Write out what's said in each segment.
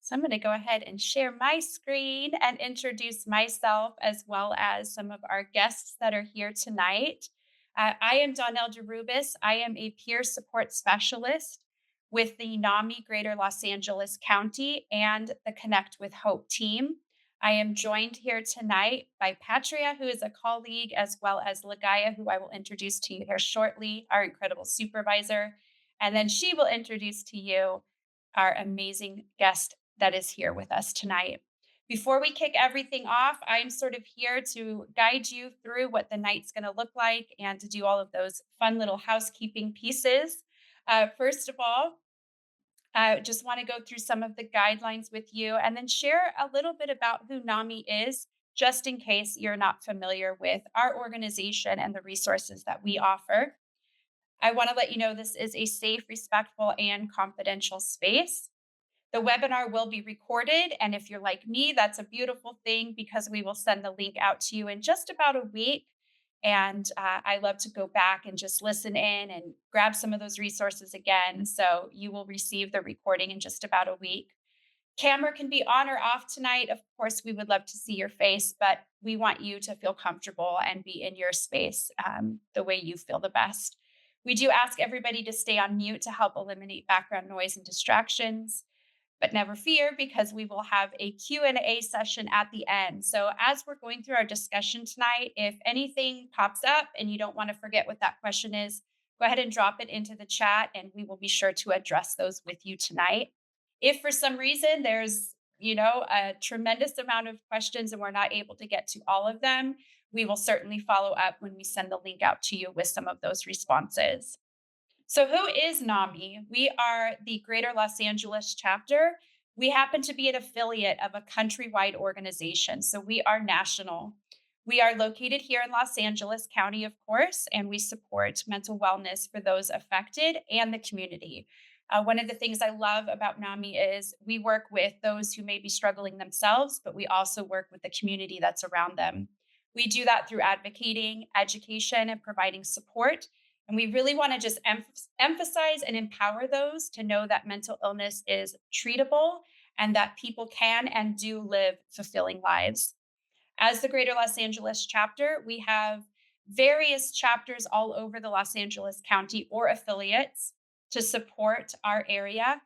So I'm going to go ahead and share my screen and introduce myself as well as some of our guests that are here tonight. I am Donnell DeRubis. I am a peer support specialist with the NAMI Greater Los Angeles County and the Connect with Hope team. I am joined here tonight by Patria, who is a colleague, as well as Ligaya, who I will introduce to you here shortly, our incredible supervisor. And then she will introduce to you our amazing guest that is here with us tonight. Before we kick everything off, I'm sort of here to guide you through what the night's going to look like and to do all of those fun little housekeeping pieces. First of all, I just want to go through some of the guidelines with you and then share a little bit about who NAMI is, just in case you're not familiar with our organization and the resources that we offer. I want to let you know this is a safe, respectful, and confidential space. The webinar will be recorded, and if you're like me, that's a beautiful thing because we will send the link out to you in just about a week. And I love to go back and just listen in and grab some of those resources again. So you will receive the recording in just about a week. Camera can be on or off tonight. Of course, we would love to see your face, but we want you to feel comfortable and be in your space the way you feel the best. We do ask everybody to stay on mute to help eliminate background noise and distractions. But never fear, because we will have a Q&A session at the end. So as we're going through our discussion tonight, if anything pops up and you don't want to forget what that question is, go ahead and drop it into the chat and we will be sure to address those with you tonight. If for some reason there's, a tremendous amount of questions and we're not able to get to all of them, we will certainly follow up when we send the link out to you with some of those responses. So, who is NAMI? We are the Greater Los Angeles chapter. We happen to be an affiliate of a countrywide organization. So, we are national. We are located here in Los Angeles County, of course, and we support mental wellness for those affected and the community. One of the things I love about NAMI is we work with those who may be struggling themselves, but we also work with the community that's around them. We do that through advocating, education, and providing support. And we really want to just emphasize and empower those to know that mental illness is treatable and that people can and do live fulfilling lives. As the Greater Los Angeles chapter, we have various chapters all over the Los Angeles County or affiliates to support our area,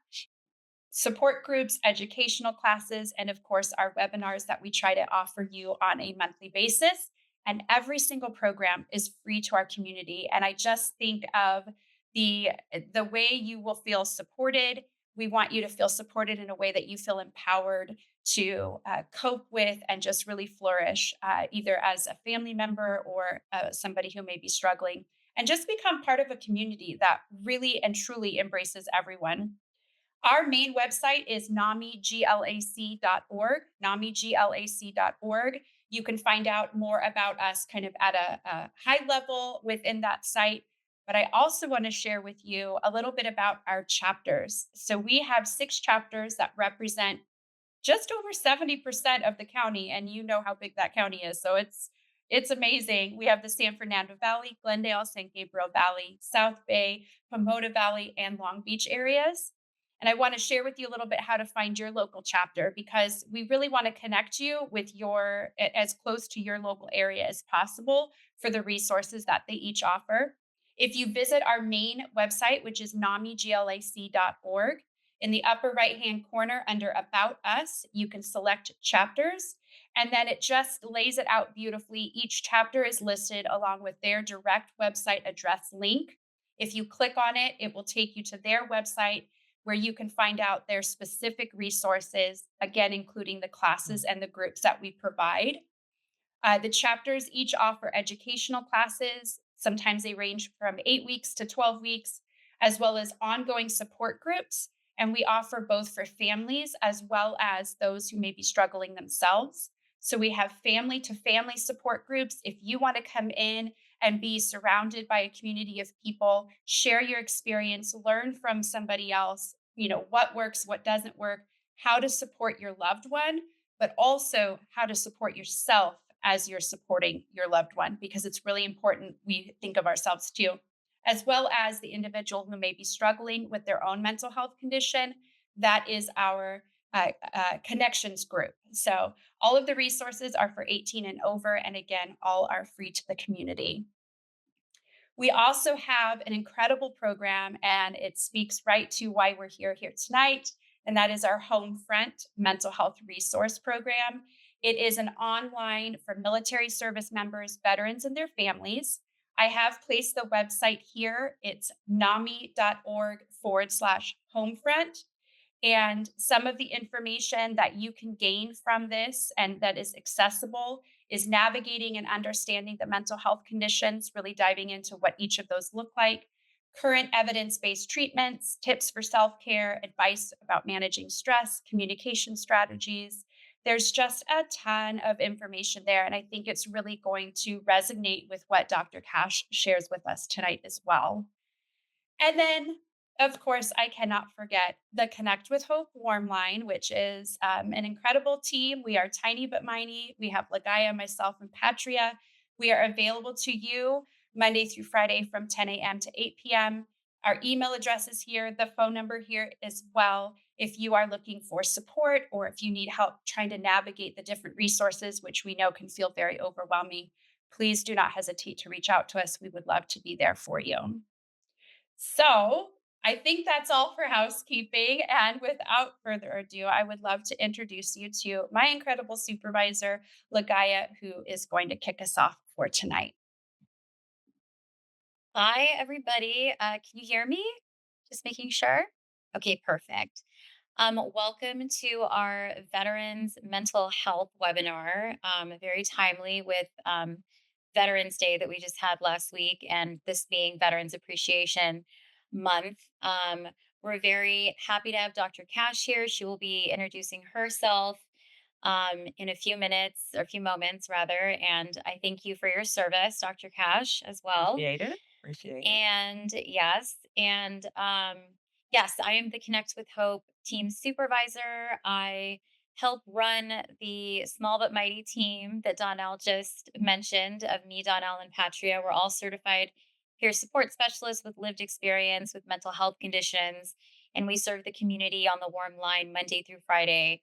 support groups, educational classes, and of course, our webinars that we try to offer you on a monthly basis. And every single program is free to our community. And I just think of the way you will feel supported. We want you to feel supported in a way that you feel empowered to cope with and just really flourish, either as a family member or somebody who may be struggling, and just become part of a community that really and truly embraces everyone. Our main website is namiglac.org, namiglac.org. You can find out more about us kind of at a high level within that site. But I also want to share with you a little bit about our chapters. So we have 6 chapters that represent just over 70% of the county, and you know how big that county is. So it's amazing. We have the San Fernando Valley, Glendale, San Gabriel Valley, South Bay, Pomona Valley, and Long Beach areas. And I want to share with you a little bit how to find your local chapter, because we really want to connect you with as close to your local area as possible for the resources that they each offer. If you visit our main website, which is namiglac.org, in the upper right-hand corner under About Us, you can select chapters, and then it just lays it out beautifully. Each chapter is listed along with their direct website address link. If you click on it, it will take you to their website where you can find out their specific resources, again, including the classes and the groups that we provide. The chapters each offer educational classes. Sometimes they range from 8 weeks to 12 weeks, as well as ongoing support groups. And we offer both for families as well as those who may be struggling themselves. So we have family to family support groups. If you want to come in and be surrounded by a community of people, share your experience, learn from somebody else, what works, what doesn't work, how to support your loved one, but also how to support yourself as you're supporting your loved one, because it's really important we think of ourselves too, as well as the individual who may be struggling with their own mental health condition. That is our connections group. So all of the resources are for 18 and over. And again, all are free to the community. We also have an incredible program, and it speaks right to why we're here tonight, and that is our Home Front Mental Health Resource Program. It is an online for military service members, veterans, and their families. I have placed the website here. It's nami.org/homefront. And some of the information that you can gain from this and that is accessible is navigating and understanding the mental health conditions, really diving into what each of those look like, current evidence based treatments, tips for self care, advice about managing stress, communication strategies. There's just a ton of information there. And I think it's really going to resonate with what Dr. Cash shares with us tonight as well. And then, of course, I cannot forget the Connect with Hope Warmline, which is an incredible team. We are tiny but mighty. We have Ligaya, myself, and Patria. We are available to you Monday through Friday from 10 a.m. to 8 p.m. Our email address is here, the phone number here as well. If you are looking for support or if you need help trying to navigate the different resources, which we know can feel very overwhelming, please do not hesitate to reach out to us. We would love to be there for you. So I think that's all for housekeeping. And without further ado, I would love to introduce you to my incredible supervisor, Ligaya, who is going to kick us off for tonight. Hi, everybody. Can you hear me? Just making sure. Okay, perfect. Welcome to our Veterans Mental Health webinar. Very timely with Veterans Day that we just had last week, and this being Veterans Appreciation Month. We're very happy to have Dr. Cash here. She will be introducing herself in a few minutes or a few moments, rather. And I thank you for your service, Dr. Cash, as well. Appreciate it. Appreciate it. And yes, I am the Connect with Hope team supervisor. I help run the small but mighty team that Donnell just mentioned of me, Donnell, and Patria. We're all certified peer support specialists with lived experience with mental health conditions, and we serve the community on the warm line Monday through Friday,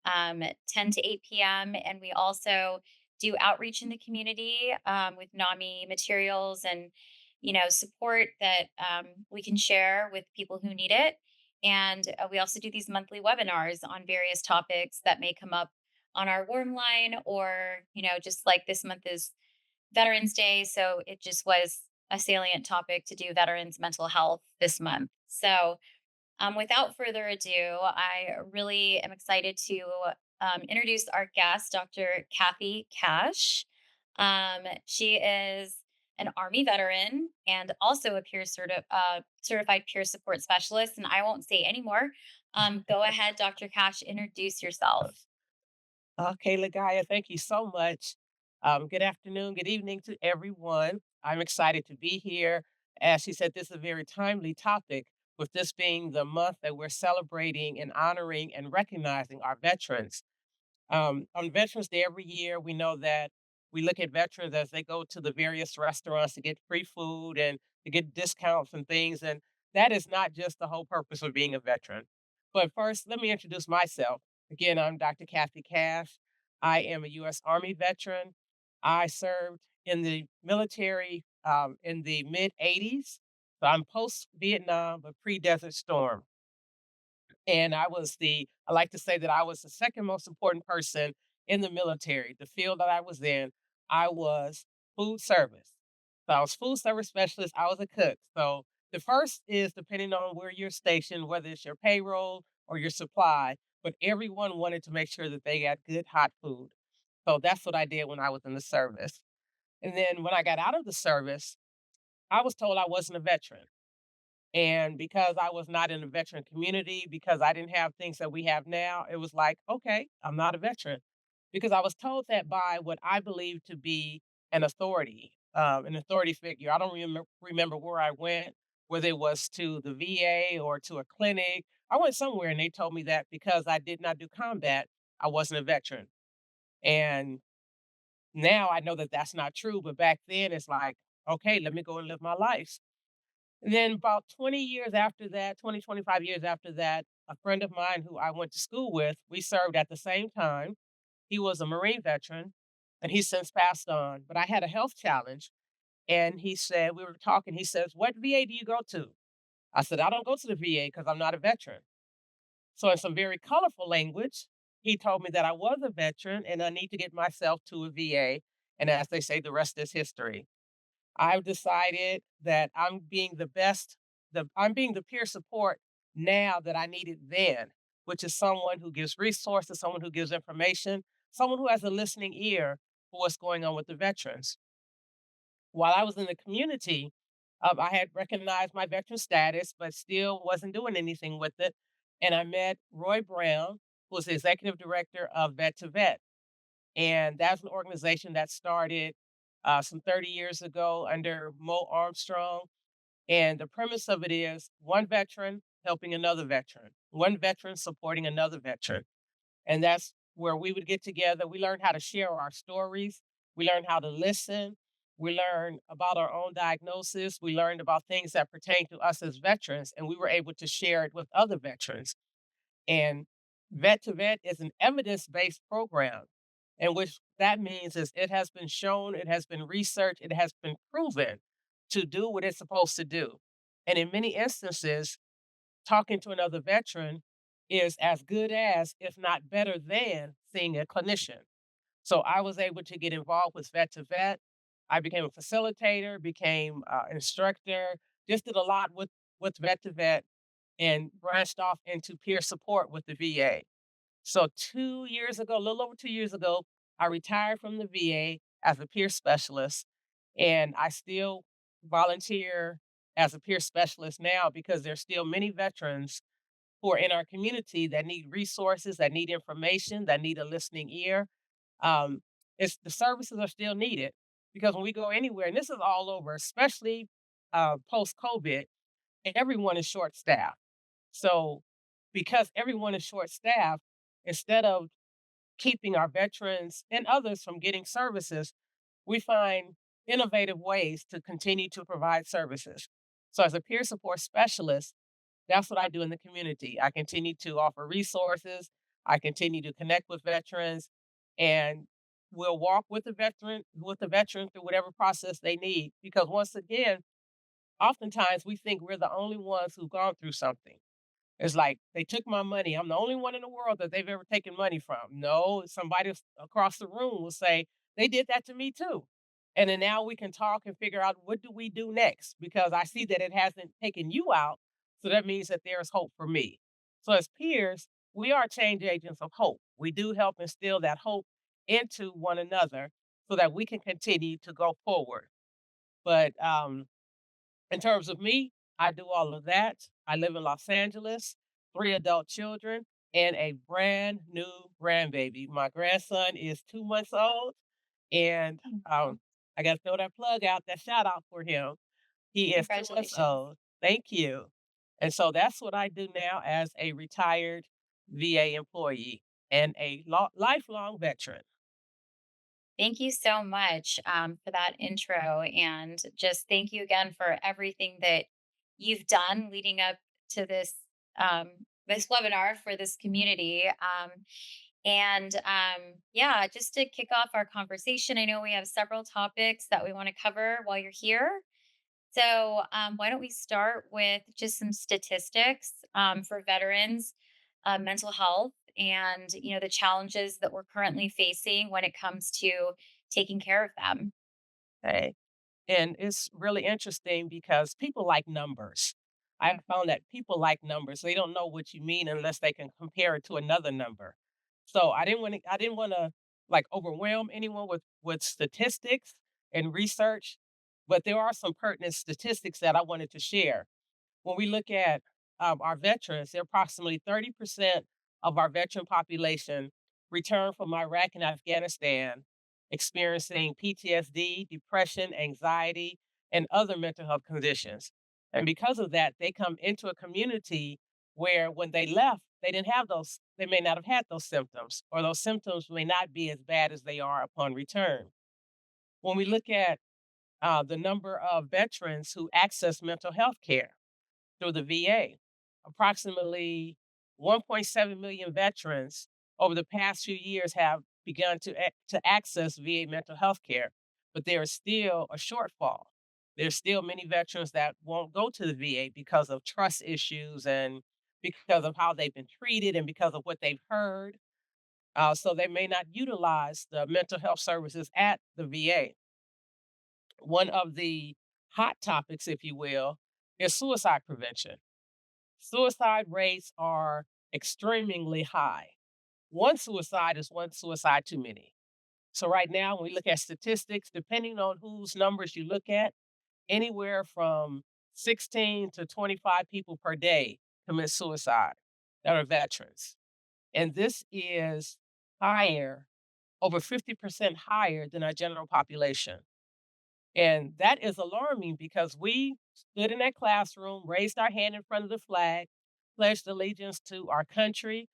10 to 8 p.m. And we also do outreach in the community with NAMI materials and support that we can share with people who need it. And we also do these monthly webinars on various topics that may come up on our warm line, or just like this month is Veterans Day, so it just was a salient topic to do veterans mental health this month. So without further ado, I really am excited to introduce our guest, Dr. Kathy Cash. She is an Army veteran and also a certified peer support specialist. And I won't say anymore. Go ahead, Dr. Cash, introduce yourself. Okay, Ligaya, thank you so much. Good afternoon, good evening to everyone. I'm excited to be here. As she said, this is a very timely topic, with this being the month that we're celebrating and honoring and recognizing our veterans. On Veterans Day every year, we know that we look at veterans as they go to the various restaurants to get free food and to get discounts and things. And that is not just the whole purpose of being a veteran. But first, let me introduce myself. Again, I'm Dr. Kathy Cash. I am a U.S. Army veteran. I served in the military in the mid 80s. So I'm post Vietnam, but pre Desert Storm. And I like to say that I was the second most important person in the military. The field that I was in, I was food service. So I was food service specialist, I was a cook. So the first is depending on where you're stationed, whether it's your payroll or your supply, but everyone wanted to make sure that they got good hot food. So that's what I did when I was in the service. And then when I got out of the service, I was told I wasn't a veteran. And because I was not in the veteran community, because I didn't have things that we have now, it was like, okay, I'm not a veteran. Because I was told that by what I believe to be an authority figure. I don't remember where I went, whether it was to the VA or to a clinic. I went somewhere and they told me that because I did not do combat, I wasn't a veteran. And now I know that that's not true. But back then, it's like, okay, let me go and live my life. And then about 20 years after that, 20, 25 years after that, a friend of mine who I went to school with, we served at the same time. He was a Marine veteran and he's since passed on. But I had a health challenge and he said, we were talking, he says, "What VA do you go to?" I said, "I don't go to the VA because I'm not a veteran." So, in some very colorful language, he told me that I was a veteran and I need to get myself to a VA. And as they say, the rest is history. I've decided that I'm being the peer support now that I needed then, which is someone who gives resources, someone who gives information, someone who has a listening ear for what's going on with the veterans. While I was in the community, I had recognized my veteran status, but still wasn't doing anything with it. And I met Roy Brown, who was the executive director of Vet to Vet. And that's an organization that started some 30 years ago under Mo Armstrong. And the premise of it is one veteran helping another veteran, one veteran supporting another veteran. And that's where we would get together. We learned how to share our stories. We learned how to listen. We learned about our own diagnosis. We learned about things that pertain to us as veterans, and we were able to share it with other veterans. And Vet to Vet is an evidence based program. And which that means is it has been shown, it has been researched, it has been proven to do what it's supposed to do. And in many instances, talking to another veteran is as good as, if not better than, seeing a clinician. So I was able to get involved with Vet to Vet. I became a facilitator, became an instructor, just did a lot with Vet to Vet and branched off into peer support with the VA. So 2 years ago, a little over 2 years ago, I retired from the VA as a peer specialist, and I still volunteer as a peer specialist now because there's still many veterans who are in our community that need resources, that need information, that need a listening ear. Um, it's the services are still needed because when we go anywhere, and this is all over, especially post COVID, everyone is short staffed. So, because everyone is short staffed, instead of keeping our veterans and others from getting services, we find innovative ways to continue to provide services. So, as a peer support specialist, that's what I do in the community. I continue to offer resources, I continue to connect with veterans, and we'll walk with the veteran through whatever process they need. Because once again, oftentimes we think we're the only ones who've gone through something. It's like, "They took my money. I'm the only one in the world that they've ever taken money from." No, somebody across the room will say, "They did that to me too." And then now we can talk and figure out what do we do next because I see that it hasn't taken you out. So that means that there's hope for me. So as peers, we are change agents of hope. We do help instill that hope into one another so that we can continue to go forward. But in terms of me, I do all of that. I live in Los Angeles, 3 adult children, and a brand new grandbaby. My grandson is 2 months old, and, Aw, I gotta throw that plug out, that shout out for him. He is 2 months congratulations. old. Thank you. And so that's what I do now as a retired VA employee and a lifelong veteran. Thank you so much for that intro. And just thank you again for everything that you've done leading up to this webinar for this community. Yeah, just to kick off our conversation, I know we have several topics that we want to cover while you're here. So, why don't we start with just some statistics for veterans, mental health, and the challenges that we're currently facing when it comes to taking care of them. Hey. And it's really interesting because people like numbers. I have found that people like numbers. They don't know what you mean unless they can compare it to another number. So I didn't want to like overwhelm anyone with statistics and research, but there are some pertinent statistics that I wanted to share. When we look at our veterans, there are approximately 30% of our veteran population return from Iraq and Afghanistan experiencing PTSD, depression, anxiety, and other mental health conditions. And because of that, they come into a community where when they left, they may not have had those symptoms, or those symptoms may not be as bad as they are upon return. When we look at the number of veterans who access mental health care, through the VA. Approximately 1.7 million veterans over the past few years have begun to access VA mental health care, but there is still a shortfall. There's still many veterans that won't go to the VA because of trust issues and because of how they've been treated and because of what they've heard. So they may not utilize the mental health services at the VA. One of the hot topics, if you will, is suicide prevention. Suicide rates are extremely high. One suicide is one suicide too many. So, right now, when we look at statistics, depending on whose numbers you look at, anywhere from 16 to 25 people per day commit suicide that are veterans. And this is higher, over 50% higher than our general population. And that is alarming because we stood in that classroom, raised our hand in front of the flag, pledged allegiance to our country,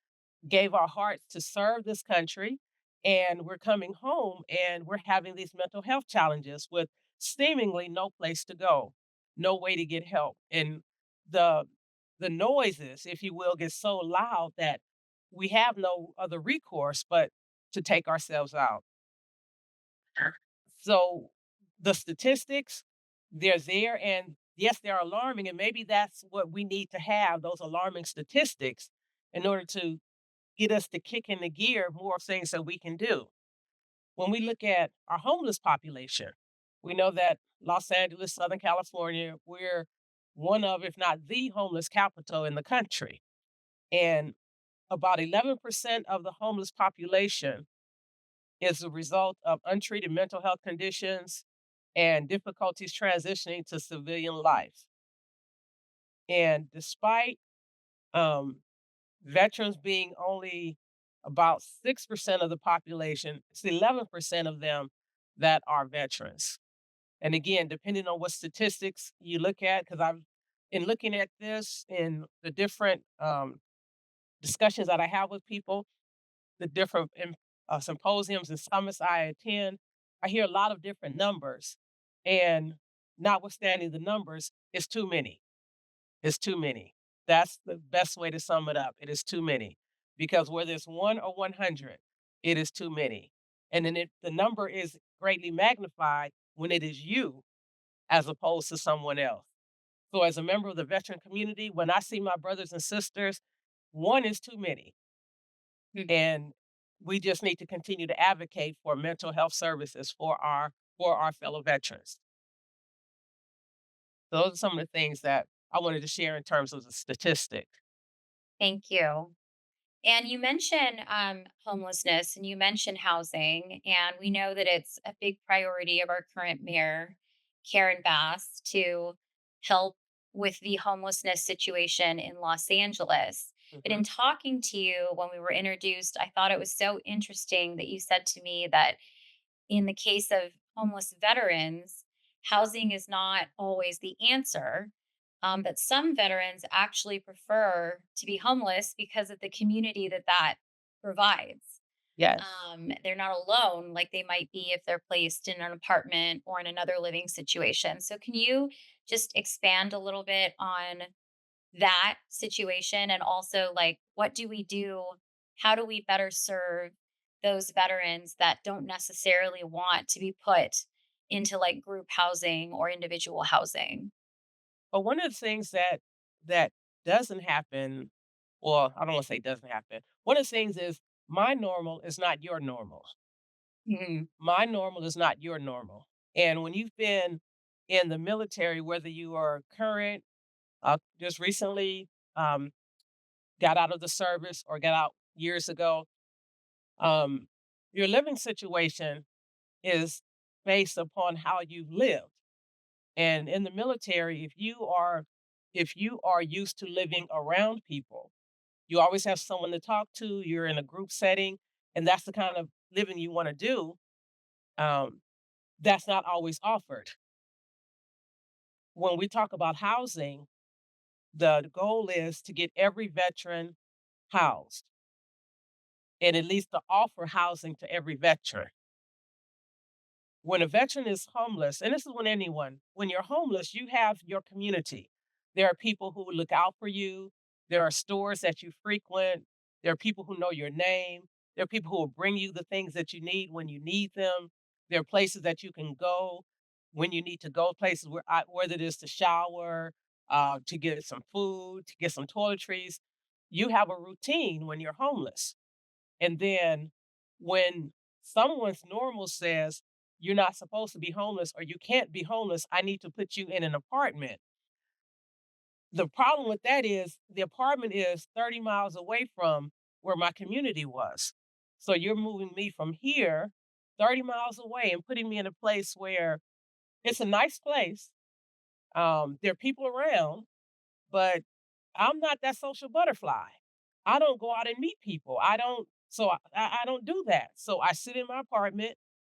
gave our hearts to serve this country, and we're coming home and we're having these mental health challenges with seemingly no place to go, no way to get help. And the the noises, if you will, get so loud that we have no other recourse but to take ourselves out. So the statistics, they're there, and yes, they're alarming, and maybe that's what we need to have, those alarming statistics in order to get us to kick in the gear more of things that we can do. When we look at our homeless population, we know that Los Angeles, Southern California, we're one of, if not the homeless capital in the country. And about 11% of the homeless population is a result of untreated mental health conditions and difficulties transitioning to civilian life. And despite um, veterans being only about 6% of the population, it's 11% of them that are veterans. And again, depending on what statistics you look at, because I've in looking at this in the different discussions that I have with people, the different symposiums and summits I attend, I hear a lot of different numbers. And notwithstanding the numbers, it's too many. It's too many. That's the best way to sum it up. It is too many. Because whether it's one or 100, it is too many. And then the number is greatly magnified when it is you as opposed to someone else. So, as a member of the veteran community, when I see my brothers and sisters, one is too many. Mhm. And we just need to continue to advocate for mental health services for our fellow veterans. Those are some of the things that I wanted to share in terms of the statistic. Thank you. And you mentioned homelessness and you mentioned housing. And we know that it's a big priority of our current mayor, Karen Bass, to help with the homelessness situation in Los Angeles. But Mhm. in talking to you when we were introduced, I thought it was so interesting that you said to me that in the case of homeless veterans, housing is not always the answer. That some veterans actually prefer to be homeless because of the community that provides. Yes. They're not alone like they might be if they're placed in an apartment or in another living situation. So, can you just expand a little bit on that situation and also like what do we do, how do we better serve those veterans that don't necessarily want to be put into like group housing or individual housing? But one of the things that doesn't happen, well, I don't want to say doesn't happen. One of the things is my normal is not your normal. Mhm. My normal is not your normal. And when you've been in the military, whether you are current, just recently um, got out of the service or got out years ago, um, your living situation is based upon how you've lived. And in the military, if you are used to living around people, you always have someone to talk to, you're in a group setting, and that's the kind of living you want to do. Um, that's not always offered. When we talk about housing, the goal is to get every veteran housed and at least to offer housing to every veteran. When a veteran is homeless, and this is when anyone, when you're homeless, you have your community. There are people who look out for you. There are stores that you frequent. There are people who know your name. There are people who will bring you the things that you need when you need them. There are places that you can go when you need to go, places whether it is to shower, to get some food, to get some toiletries. You have a routine when you're homeless. And then when someone's normal says, you're not supposed to be homeless or you can't be homeless, I need to put you in an apartment. The problem with that is the apartment is 30 miles away from where my community was. So you're moving me from here 30 miles away and putting me in a place where it's a nice place. There are people around, but I'm not that social butterfly. I don't go out and meet people. I don't do that. So I sit in my apartment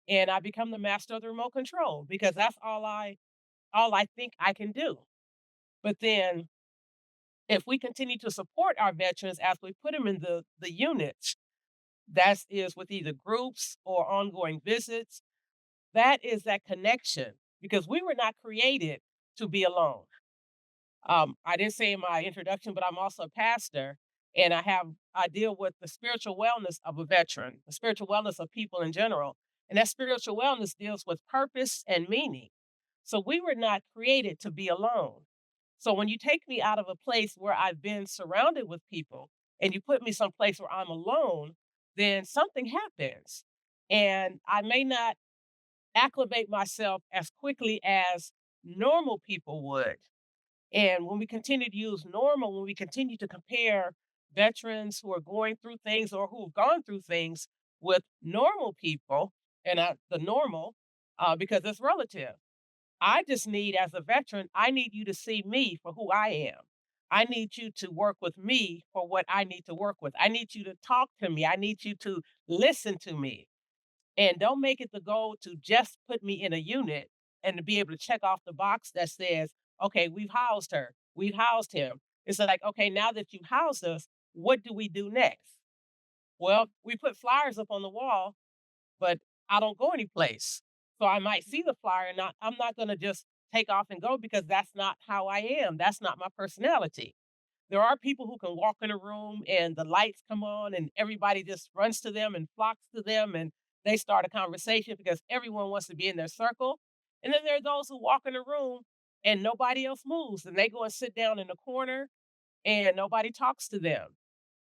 and I become the master of the remote control because that's all I think I can do. But then if we continue to support our veterans as we put them in the units, that is with either groups or ongoing visits, that is that connection because we were not created to be alone. I didn't say in my introduction, but I'm also a pastor, and I deal with the spiritual wellness of a veteran, the spiritual wellness of people in general, and that spiritual wellness deals with purpose and meaning. So we were not created to be alone. So when you take me out of a place where I've been surrounded with people, and you put me someplace where I'm alone, then something happens, and I may not acclimate myself as quickly as normal people would. And when we continue to use normal, when we continue to compare veterans who are going through things or who've gone through things with normal people and the normal, because it's relative. I just need, as a veteran, I need you to see me for who I am. I need you to work with me for what I need to work with. I need you to talk to me. I need you to listen to me. And don't make it the goal to just put me in a unit and to be able to check off the box that says, okay, we've housed her, we've housed him. It's like, okay, now that you've housed us, what do we do next? Well, we put flyers up on the wall, but I don't go anyplace. So I might see the flyer and I'm not going to just take off and go because that's not how I am. That's not my personality. There are people who can walk in a room and the lights come on and everybody just runs to them and flocks to them and they start a conversation because everyone wants to be in their circle. And then there are those who walk in a room and nobody else moves and they go and sit down in a corner and nobody talks to them.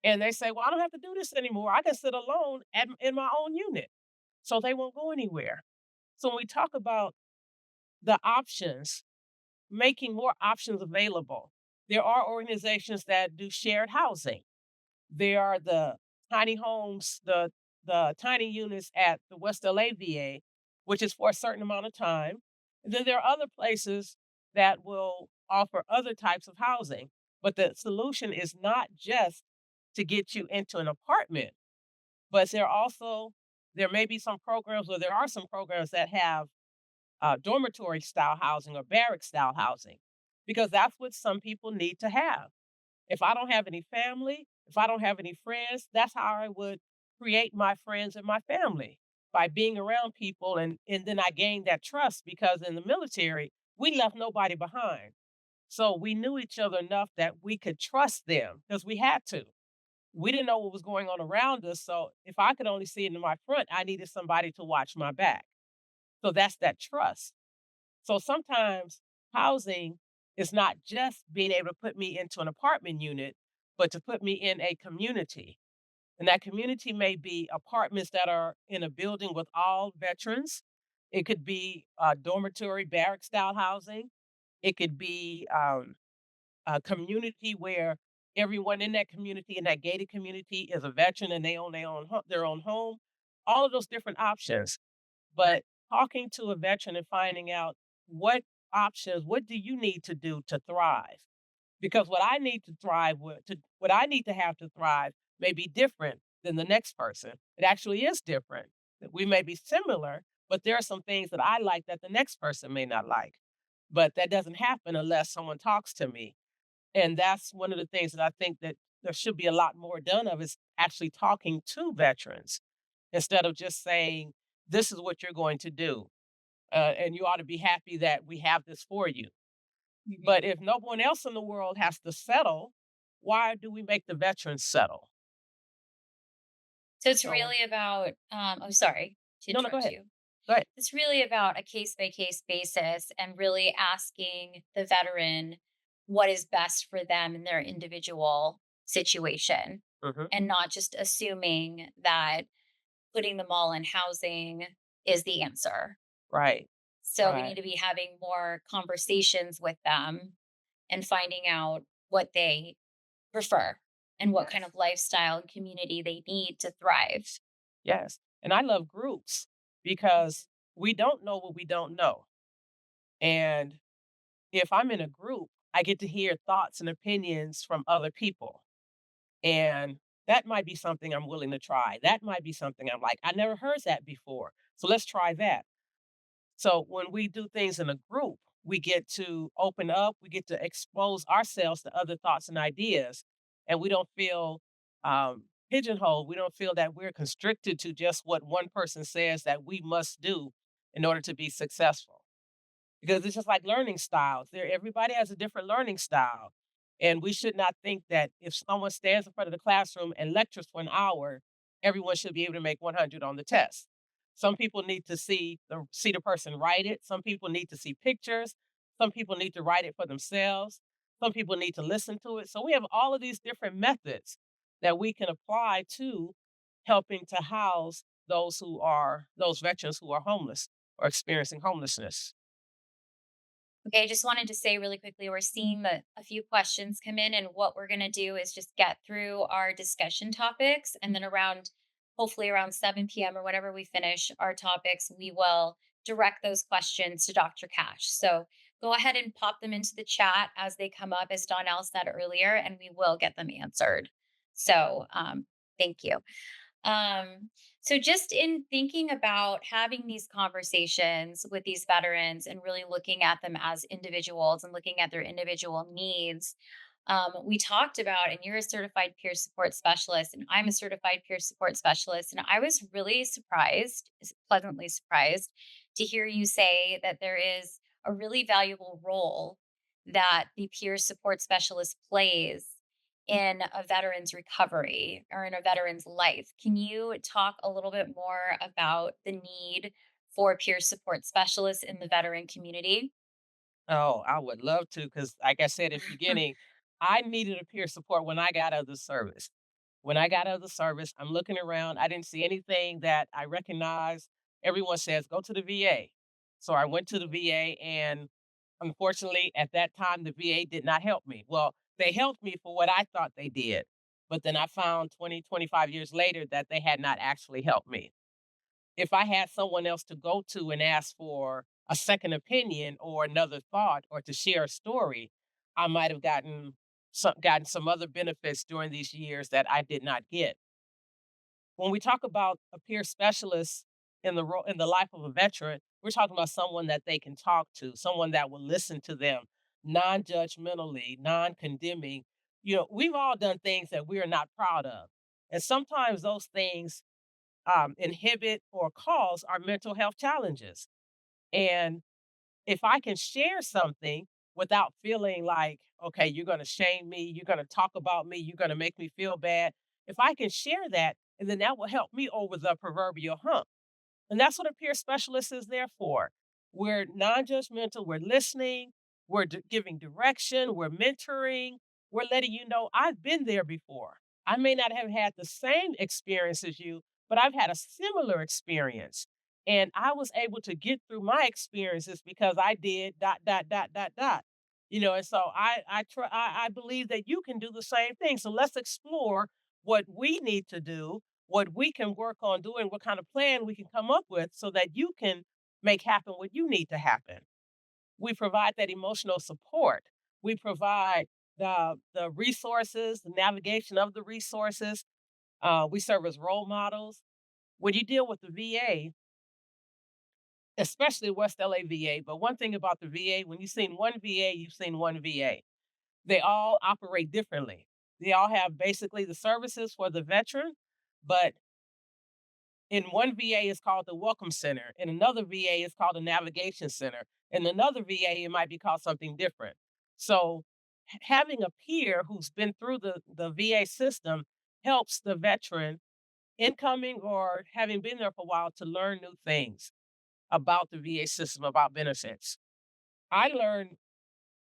And they say, well, I don't have to do this anymore. I can sit alone in my own unit. So they won't go anywhere. So when we talk about the options, making more options available, there are organizations that do shared housing. There are the tiny homes, the tiny units at the West LA VA, which is for a certain amount of time. And then there are other places that will offer other types of housing. But the solution is not just to get you into an apartment, but there may be some programs or there are some programs that have dormitory style housing or barrack style housing because that's what some people need to have. If I don't have any family, if I don't have any friends, that's how I would create my friends and my family by being around people. And then I gained that trust because in the military, we left nobody behind. So we knew each other enough that we could trust them because we had to. We didn't know what was going on around us. So if I could only see into my front, I needed somebody to watch my back. So that's that trust. So sometimes housing is not just being able to put me into an apartment unit, but to put me in a community. And that community may be apartments that are in a building with all veterans. It could be dormitory barrack style housing. It could be a community where everyone in that community, in that gated community, is a veteran and they own their own home. All of those different options. But talking to a veteran and finding out what do you need to do to thrive? Because what I need to have to thrive may be different than the next person. It actually is different. That we may be similar, but there are some things that I like that the next person may not like. But that doesn't happen unless someone talks to me. And that's one of the things that I think that there should be a lot more done of is actually talking to veterans instead of just saying, this is what you're going to do. And you ought to be happy that we have this for you. Mhm. But if no one else in the world has to settle, why do we make the veterans settle? So it's So really about, oh, sorry to no, no, go interrupt ahead. you. Go ahead. It's really about a case by case basis and really asking the veteran what is best for them in their individual situation Mhm. and not just assuming that putting them all in housing is the answer. Right. So we need Right. to be having more conversations with them and finding out what they prefer and what kind Yes. of lifestyle and community they need to thrive. Yes. And I love groups because we don't know what we don't know. And if I'm in a group, I get to hear thoughts and opinions from other people. And that might be something I'm willing to try. That might be something I'm like, I never heard that before. So let's try that. So when we do things in a group, we get to open up, we get to expose ourselves to other thoughts and ideas, and we don't feel pigeonholed. We don't feel that we're constricted to just what one person says that we must do in order to be successful. Because it's just like learning styles. There, everybody has a different learning style. And we should not think that if someone stands in front of the classroom and lectures for an hour, everyone should be able to make 100 on the test. Some people need to see the person write it. Some people need to see pictures. Some people need to write it for themselves. Some people need to listen to it. So we have all of these different methods that we can apply to helping to house those veterans who are homeless or experiencing homelessness. Okay, I just wanted to say really quickly, we're seeing that a few questions come in, and what we're going to do is just get through our discussion topics. And then hopefully around 7 p.m. or whenever we finish our topics, we will direct those questions to Dr. Cash. So go ahead and pop them into the chat as they come up, as Donnell said earlier, and we will get them answered. So thank you. Um, so just in thinking about having these conversations with these veterans and really looking at them as individuals and looking at their individual needs, we talked about, and you're a certified peer support specialist, and I'm a certified peer support specialist. And I was really pleasantly surprised to hear you say that there is a really valuable role that the peer support specialist plays in a veteran's recovery or in a veteran's life. Can you talk a little bit more about the need for peer support specialists in the veteran community? Oh, I would love to, because like I said at the beginning, I needed a peer support when I got out of the service. When I got out of the service, I'm looking around, I didn't see anything that I recognized. Everyone says, "Go to the VA." So I went to the VA, and unfortunately, at that time, the VA did not help me. Well, they helped me for what I thought they did, but then I found 20, 25 years later that they had not actually helped me. If I had someone else to go to and ask for a second opinion or another thought or to share a story, I might have gotten some other benefits during these years that I did not get. When we talk about a peer specialist in the life of a veteran, we're talking about someone that they can talk to, someone that will listen to them non-judgmentally, non-condemning. We've all done things that we are not proud of. And sometimes those things inhibit or cause our mental health challenges. And if I can share something without feeling like, okay, you're going to shame me, you're going to talk about me, you're going to make me feel bad, if I can share that, and then that will help me over the proverbial hump. And that's what a peer specialist is there for. We're non judgmental, we're listening, we're giving direction, we're mentoring, we're letting you know I've been there before. I may not have had the same experience as you, but I've had a similar experience. And I was able to get through my experiences because I did dot, dot, dot, dot, dot. And so I believe that you can do the same thing. So let's explore what we need to do, what we can work on doing, what kind of plan we can come up with so that you can make happen what you need to happen. We provide that emotional support. We provide the resources, the navigation of the resources. We serve as role models. When you deal with the VA, especially West LA VA, but one thing about the VA, when you've seen one VA, you've seen one VA. They all operate differently. They all have basically the services for the veteran, but in one VA is called the Welcome Center, in another VA is called the Navigation Center, in another VA it might be called something different. So Having a peer who's been through the VA system helps the veteran incoming or having been there for a while to learn new things about the VA system, about benefits. I learned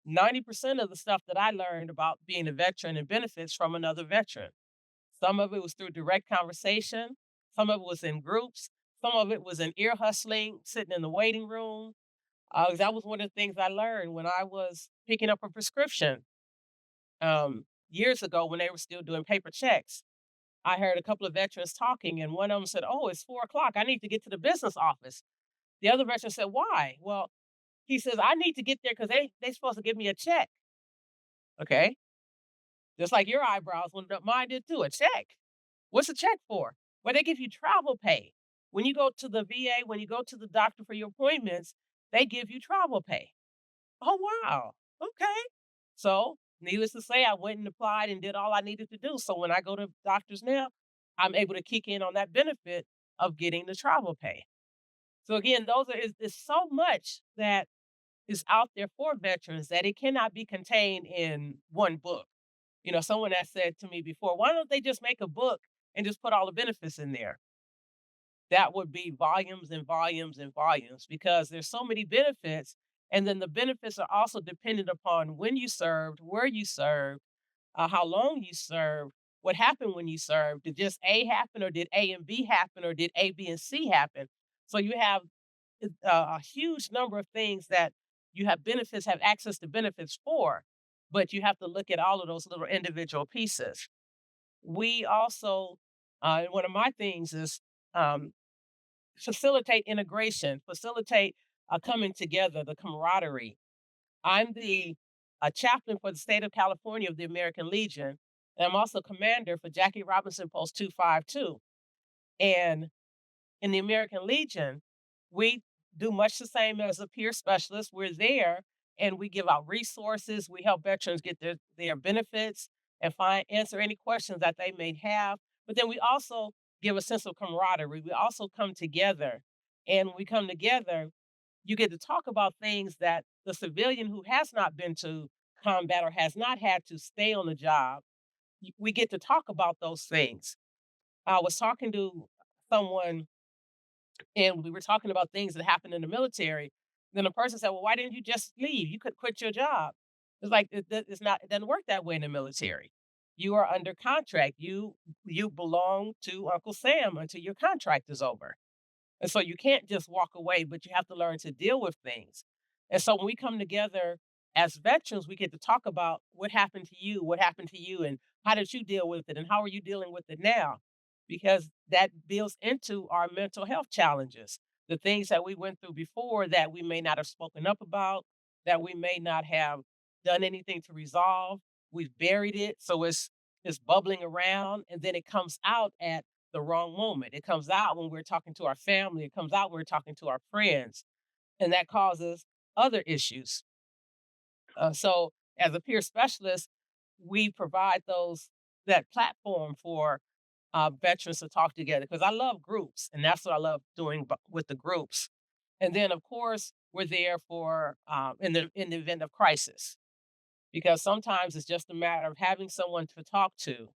90% of the stuff that I learned about being a veteran and benefits from another veteran. Some of it was through direct conversation, some of it was in groups, some of it was in ear hustling, sitting in the waiting room. That was one of the things I learned when I was picking up a prescription years ago when they were still doing paper checks. I heard a couple of veterans talking, and one of them said, "Oh, it's 4 o'clock. I need to get to the business office." The other veteran said, "Why?" Well, he says, "I need to get there because they supposed to give me a check." Okay, just like your eyebrows when mine did too. A check. What's a check for? Well, they give you travel pay. When you go to the VA, when you go to the doctor for your appointments, they give you travel pay. Oh, wow. Okay. So, needless to say, I went and applied and did all I needed to do. So when I go to doctors now, I'm able to kick in on that benefit of getting the travel pay. So again, those are is so much that is out there for veterans that it cannot be contained in one book. You know, someone that said to me before, why don't they just make a book and just put all the benefits in there? That would be volumes and volumes and volumes because there's so many benefits. And then the benefits are also dependent upon when you served, where you served, how long you served, what happened when you served. Did just A happen, or did A and B happen, or did A, B, and C happen? So you have a huge number of things that you have benefits, have access to benefits for, but you have to look at all of those little individual pieces. We also, one of my things is um, facilitate integration, facilitate coming together, the camaraderie. I'm the chaplain for the state of California of the American Legion, and I'm also commander for Jackie Robinson Post 252. And in the American Legion, we do much the same as a peer specialist. We're there and we give out resources. We help veterans get their benefits and find answer any questions that they may have. But then we also give a sense of camaraderie. We also come together. And when we come together, you get to talk about things that the civilian who has not been to combat or has not had to stay on the job, we get to talk about those things. I was talking to someone and we were talking about things that happened in the military. Then the person said, "Well, why didn't you just leave? You could quit your job." It's like it's not. It doesn't work that way in the military. You are under contract. You belong to Uncle Sam until your contract is over. And so you can't just walk away, but you have to learn to deal with things. And so when we come together as veterans, we get to talk about what happened to you, and how did you deal with it, and how are you dealing with it now? Because that builds into our mental health challenges, the things that we went through before that we may not have spoken up about, that we may not have done anything to resolve. We've buried it, so it's bubbling around, and then it comes out at the wrong moment. It comes out when we're talking to our family, it comes out when we're talking to our friends, and that causes other issues. So, as a peer specialist, we provide that platform for veterans to talk together because I love groups, and that's what I love doing with the groups. And then, of course, we're there for in the event of crisis because sometimes it's just a matter of having someone to talk to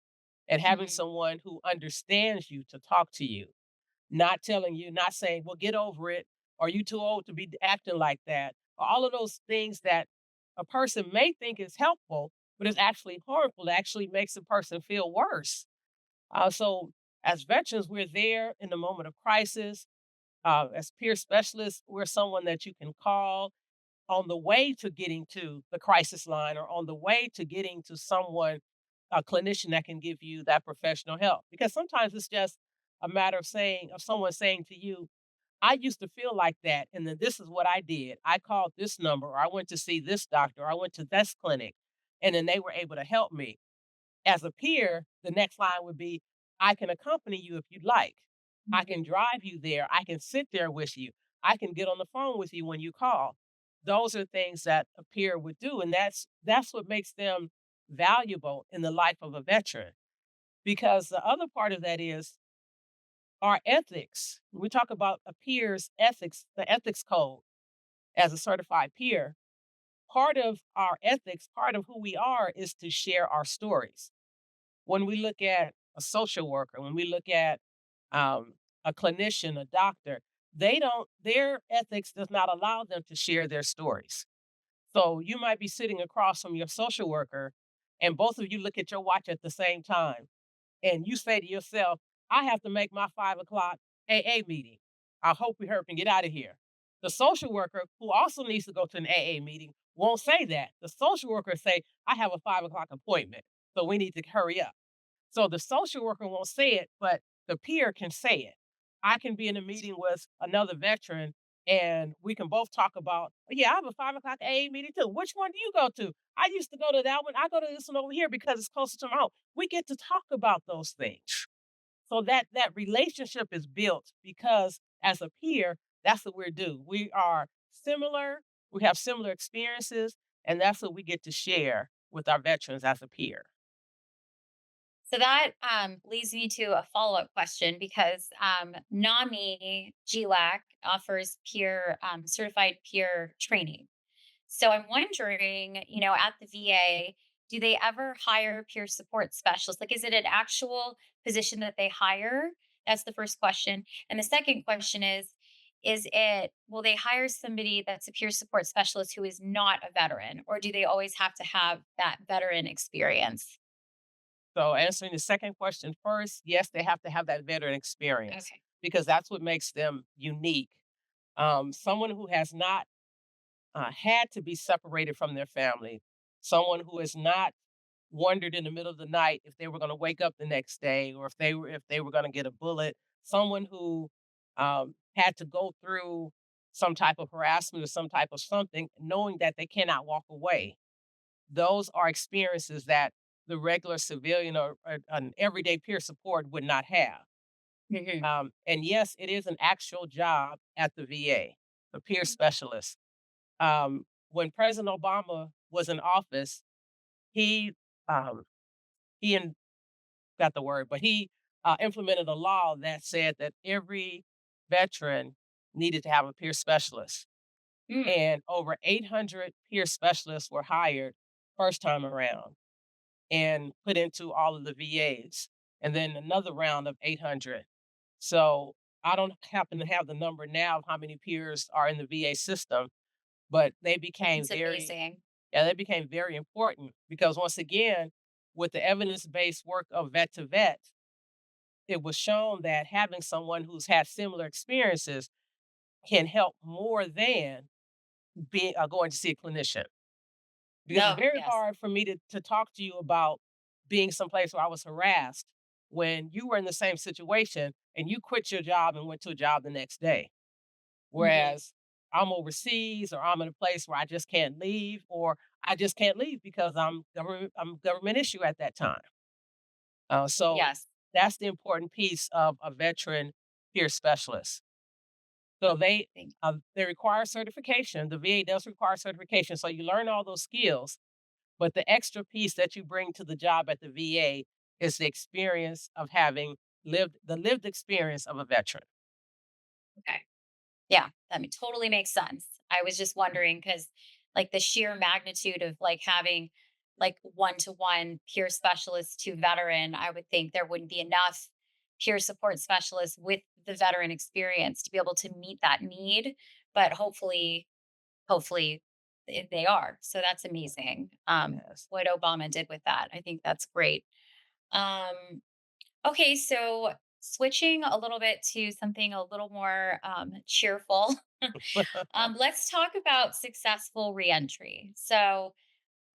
and having Mhm. someone who understands you to talk to you, not telling you, not saying, "Well, get over it," or "You too old to be acting like that," or all of those things that a person may think is helpful, but is actually harmful. It actually makes a person feel worse. So, as veterans, we're there in the moment of crisis. As peer specialists, we're someone that you can call on the way to getting to the crisis line or on the way to getting to someone, a clinician that can give you that professional help. Because sometimes it's just a matter of someone saying to you, "I used to feel like that, and then this is what I did. I called this number, or I went to see this doctor, or I went to this clinic, and then they were able to help me." As a peer, the next line would be, "I can accompany you if you'd like. I can Mhm. drive you there. I can sit there with you. I can get on the phone with you when you call." Those are things that a peer would do, and that's what makes them valuable in the life of a veteran. Because the other part of that is our ethics. We talk about a peer's ethics, the ethics code as a certified peer. part of our ethics, part of who we are is to share our stories. When we look at a social worker, when we look at um, a clinician, a doctor, their ethics does not allow them to share their stories. So you might be sitting across from your social worker and both of you look at your watch at the same time and you say to yourself, I have to make my 5 o'clock AA meeting. I hope we hurry and get out of here. The social worker, who also needs to go to an AA meeting, won't say that. The social worker say, I have a 5 o'clock appointment, so we need to hurry up. So the social worker won't say it, but the peer can say it. I can be in a meeting with another veteran and we can both talk about, yeah, I have a 5 o'clock AA meeting too. Which one do you go to? I used to go to that one. I go to this one over here because it's closer to my home. We get to talk about those things. So that relationship is built because as a peer, that's what we're due. We are similar, we have similar experiences, and that's what we get to share with our veterans as a peer. So that leads me to a follow up question because NAMI GLAC offers peer certified peer training. So I'm wondering, at the VA, do they ever hire peer support specialists? Like, is it an actual position that they hire? That's the first question. And the second question will they hire somebody that's a peer support specialist who is not a veteran, or do they always have to have that veteran experience? So answering the second question first, yes, they have to have that veteran experience Okay. because that's what makes them unique. Someone who has not had to be separated from their family, someone who has not wondered in the middle of the night if they were going to wake up the next day or if they were going to get a bullet, someone who had to go through some type of harassment or some type of something, knowing that they cannot walk away. Those are experiences that the regular civilian or an everyday peer support would not have. Mhm. And yes, it is an actual job at the VA, the peer specialist. When President Obama was in office, he um, he and got the word, but he implemented a law that said that every veteran needed to have a peer specialist, Mm, and over 800 peer specialists were hired first time around and put into all of the VAs, and then another round of 800. So I don't happen to have the number now of how many peers are in the VA system, but it's amazing. they became very important because once again, with the evidence-based work of vet to vet, it was shown that having someone who's had similar experiences can help more than being going to see a clinician. Because it's No, very yes. hard for me to talk to you about being someplace where I was harassed when you were in the same situation and you quit your job and went to a job the next day. Mhm. Whereas I'm overseas or I'm in a place where I just can't leave or I just can't leave because I'm government issue at that time. So Yes. that's the important piece of a veteran peer specialist. So Thank they require certification. The VA does require certification. So you learn all those skills, but the extra piece that you bring to the job at the VA is the experience of having lived experience of a veteran. Okay. Yeah, totally makes sense. I was just wondering because, like, the sheer magnitude of like having like one to one peer specialist to veteran, I would think there wouldn't be enough peer support specialists with the veteran experience to be able to meet that need. But hopefully they are. So that's amazing. Yes. What Obama did with that, I think that's great. Um, Okay, so switching a little bit to something a little more cheerful, let's talk about successful reentry. So,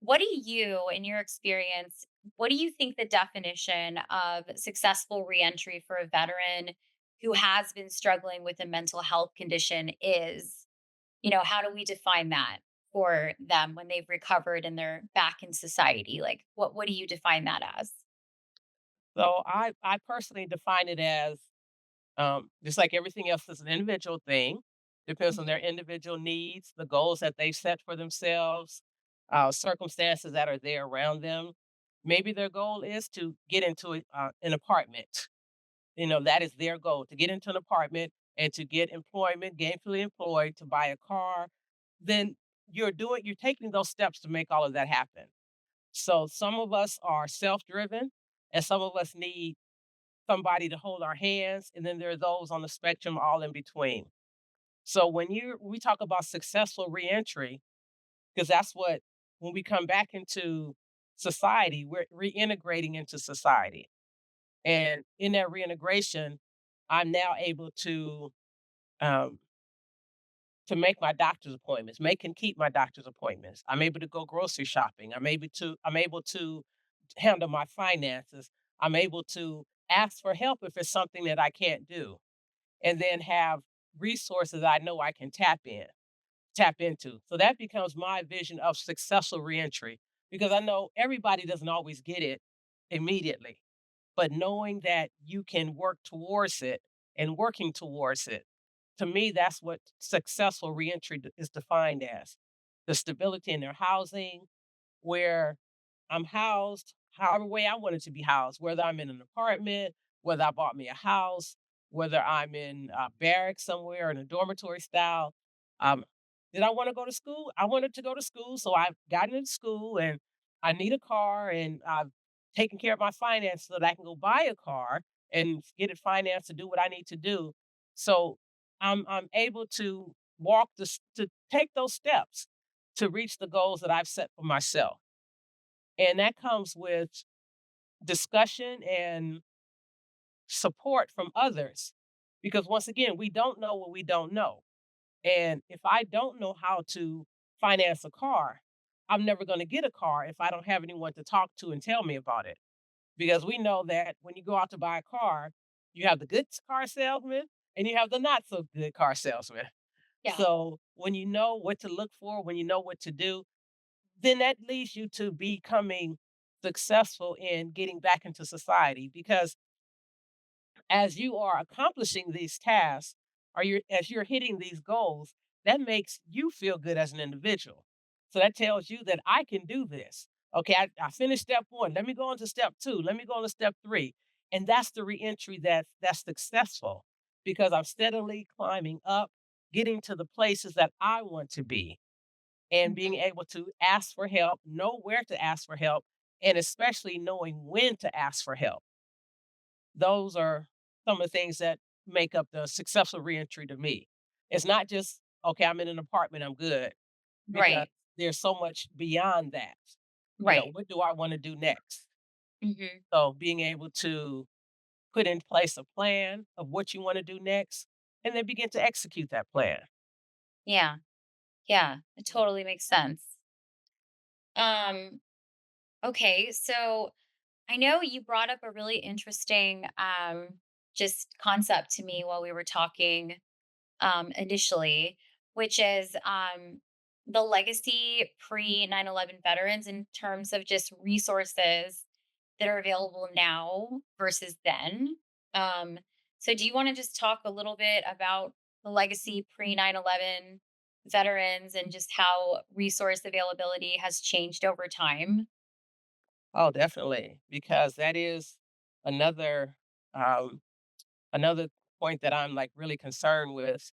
what do you, in your experience, what do you think the definition of successful reentry for a veteran who has been struggling with a mental health condition is? How do we define that for them when they've recovered and they're back in society? Like, what do you define that as? So I personally define it as just like everything else is an individual thing, depends on their Mhm. individual needs, the goals that they've set for themselves, circumstances that are there around them. Maybe their goal is to get into an apartment. That is their goal to get into an apartment and to get employment, gainfully employed, to buy a car. Then you're taking those steps to make all of that happen. So some of us are self-driven, and some of us need somebody to hold our hands, and then there are those on the spectrum all in between. So we talk about successful reentry, because that's what when we come back into society, we're reintegrating into society. And in that reintegration, I'm now able um, to make my doctor's appointments, make and keep my doctor's appointments. I'm able to go grocery shopping. I'm able to handle my finances. I'm able to ask for help if it's something that I can't do, and then have resources I know I can tap into. So that becomes my vision of successful reentry, because I know everybody doesn't always get it immediately, but knowing that you can work towards it and working towards it, to me, that's what successful reentry is defined as: the stability in their housing, where I'm housed however way I wanted to be housed, whether I'm in an apartment, whether I bought me a house, whether I'm in a barrack somewhere in a dormitory style. Um, did I want to go to school? I wanted to go to school, so I've gotten into school, and I need a car, and I've taken care of my finances so that I can go buy a car and get it financed to do what I need to do. So I'm able to to take those steps to reach the goals that I've set for myself. And that comes with discussion and support from others. Because once again, we don't know what we don't know. And if I don't know how to finance a car, I'm never going to get a car if I don't have anyone to talk to and tell me about it. Because we know that when you go out to buy a car, you have the good car salesman and you have the not so good car salesman. Yeah. So when you know what to look for, when you know what to do, then that leads you to becoming successful in getting back into society, because as you are accomplishing these tasks, or as you're hitting these goals, that makes you feel good as an individual. So that tells you that I can do this. Okay, I finished step one. Let me go on to step two. Let me go on to step three. And that's the reentry that's successful, because I'm steadily climbing up, getting to the places that I want to be, and being Mhm. able to ask for help, know where to ask for help, and especially knowing when to ask for help. Those are some of the things that make up the successful reentry to me. It's not just, okay, I'm in an apartment, I'm good, because Right. there's so much beyond that. Right. What do I want to do next? Mhm. So being able to put in place a plan of what you want to do next, and then begin to execute that plan. Yeah. Yeah. It totally makes sense. Um, okay, so I know you brought up a really interesting just concept to me while we were talking initially, which is the legacy pre 9/11 veterans in terms of just resources that are available now versus then. Um, so, do you want to just talk a little bit about the legacy pre 9/11 veterans and just how resource availability has changed over time? Oh, definitely, because that is another um, another point that I'm like really concerned with.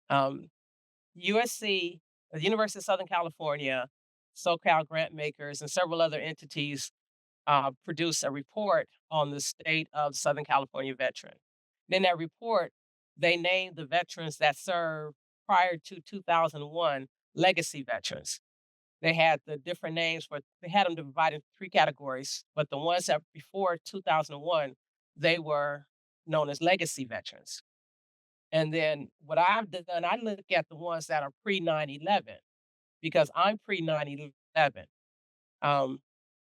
Um, USC, the University of Southern California, SoCal grant makers, and several other entities produced a report on the state of Southern California veteran. In that report, they named the veterans that served prior to 2001 legacy veterans. They had the different names, but they had them divided into three categories. But the ones that before 2001, they were known as legacy veterans. And then what I've done, I look at the ones that are pre 9/11, because I'm pre 9/11. Um,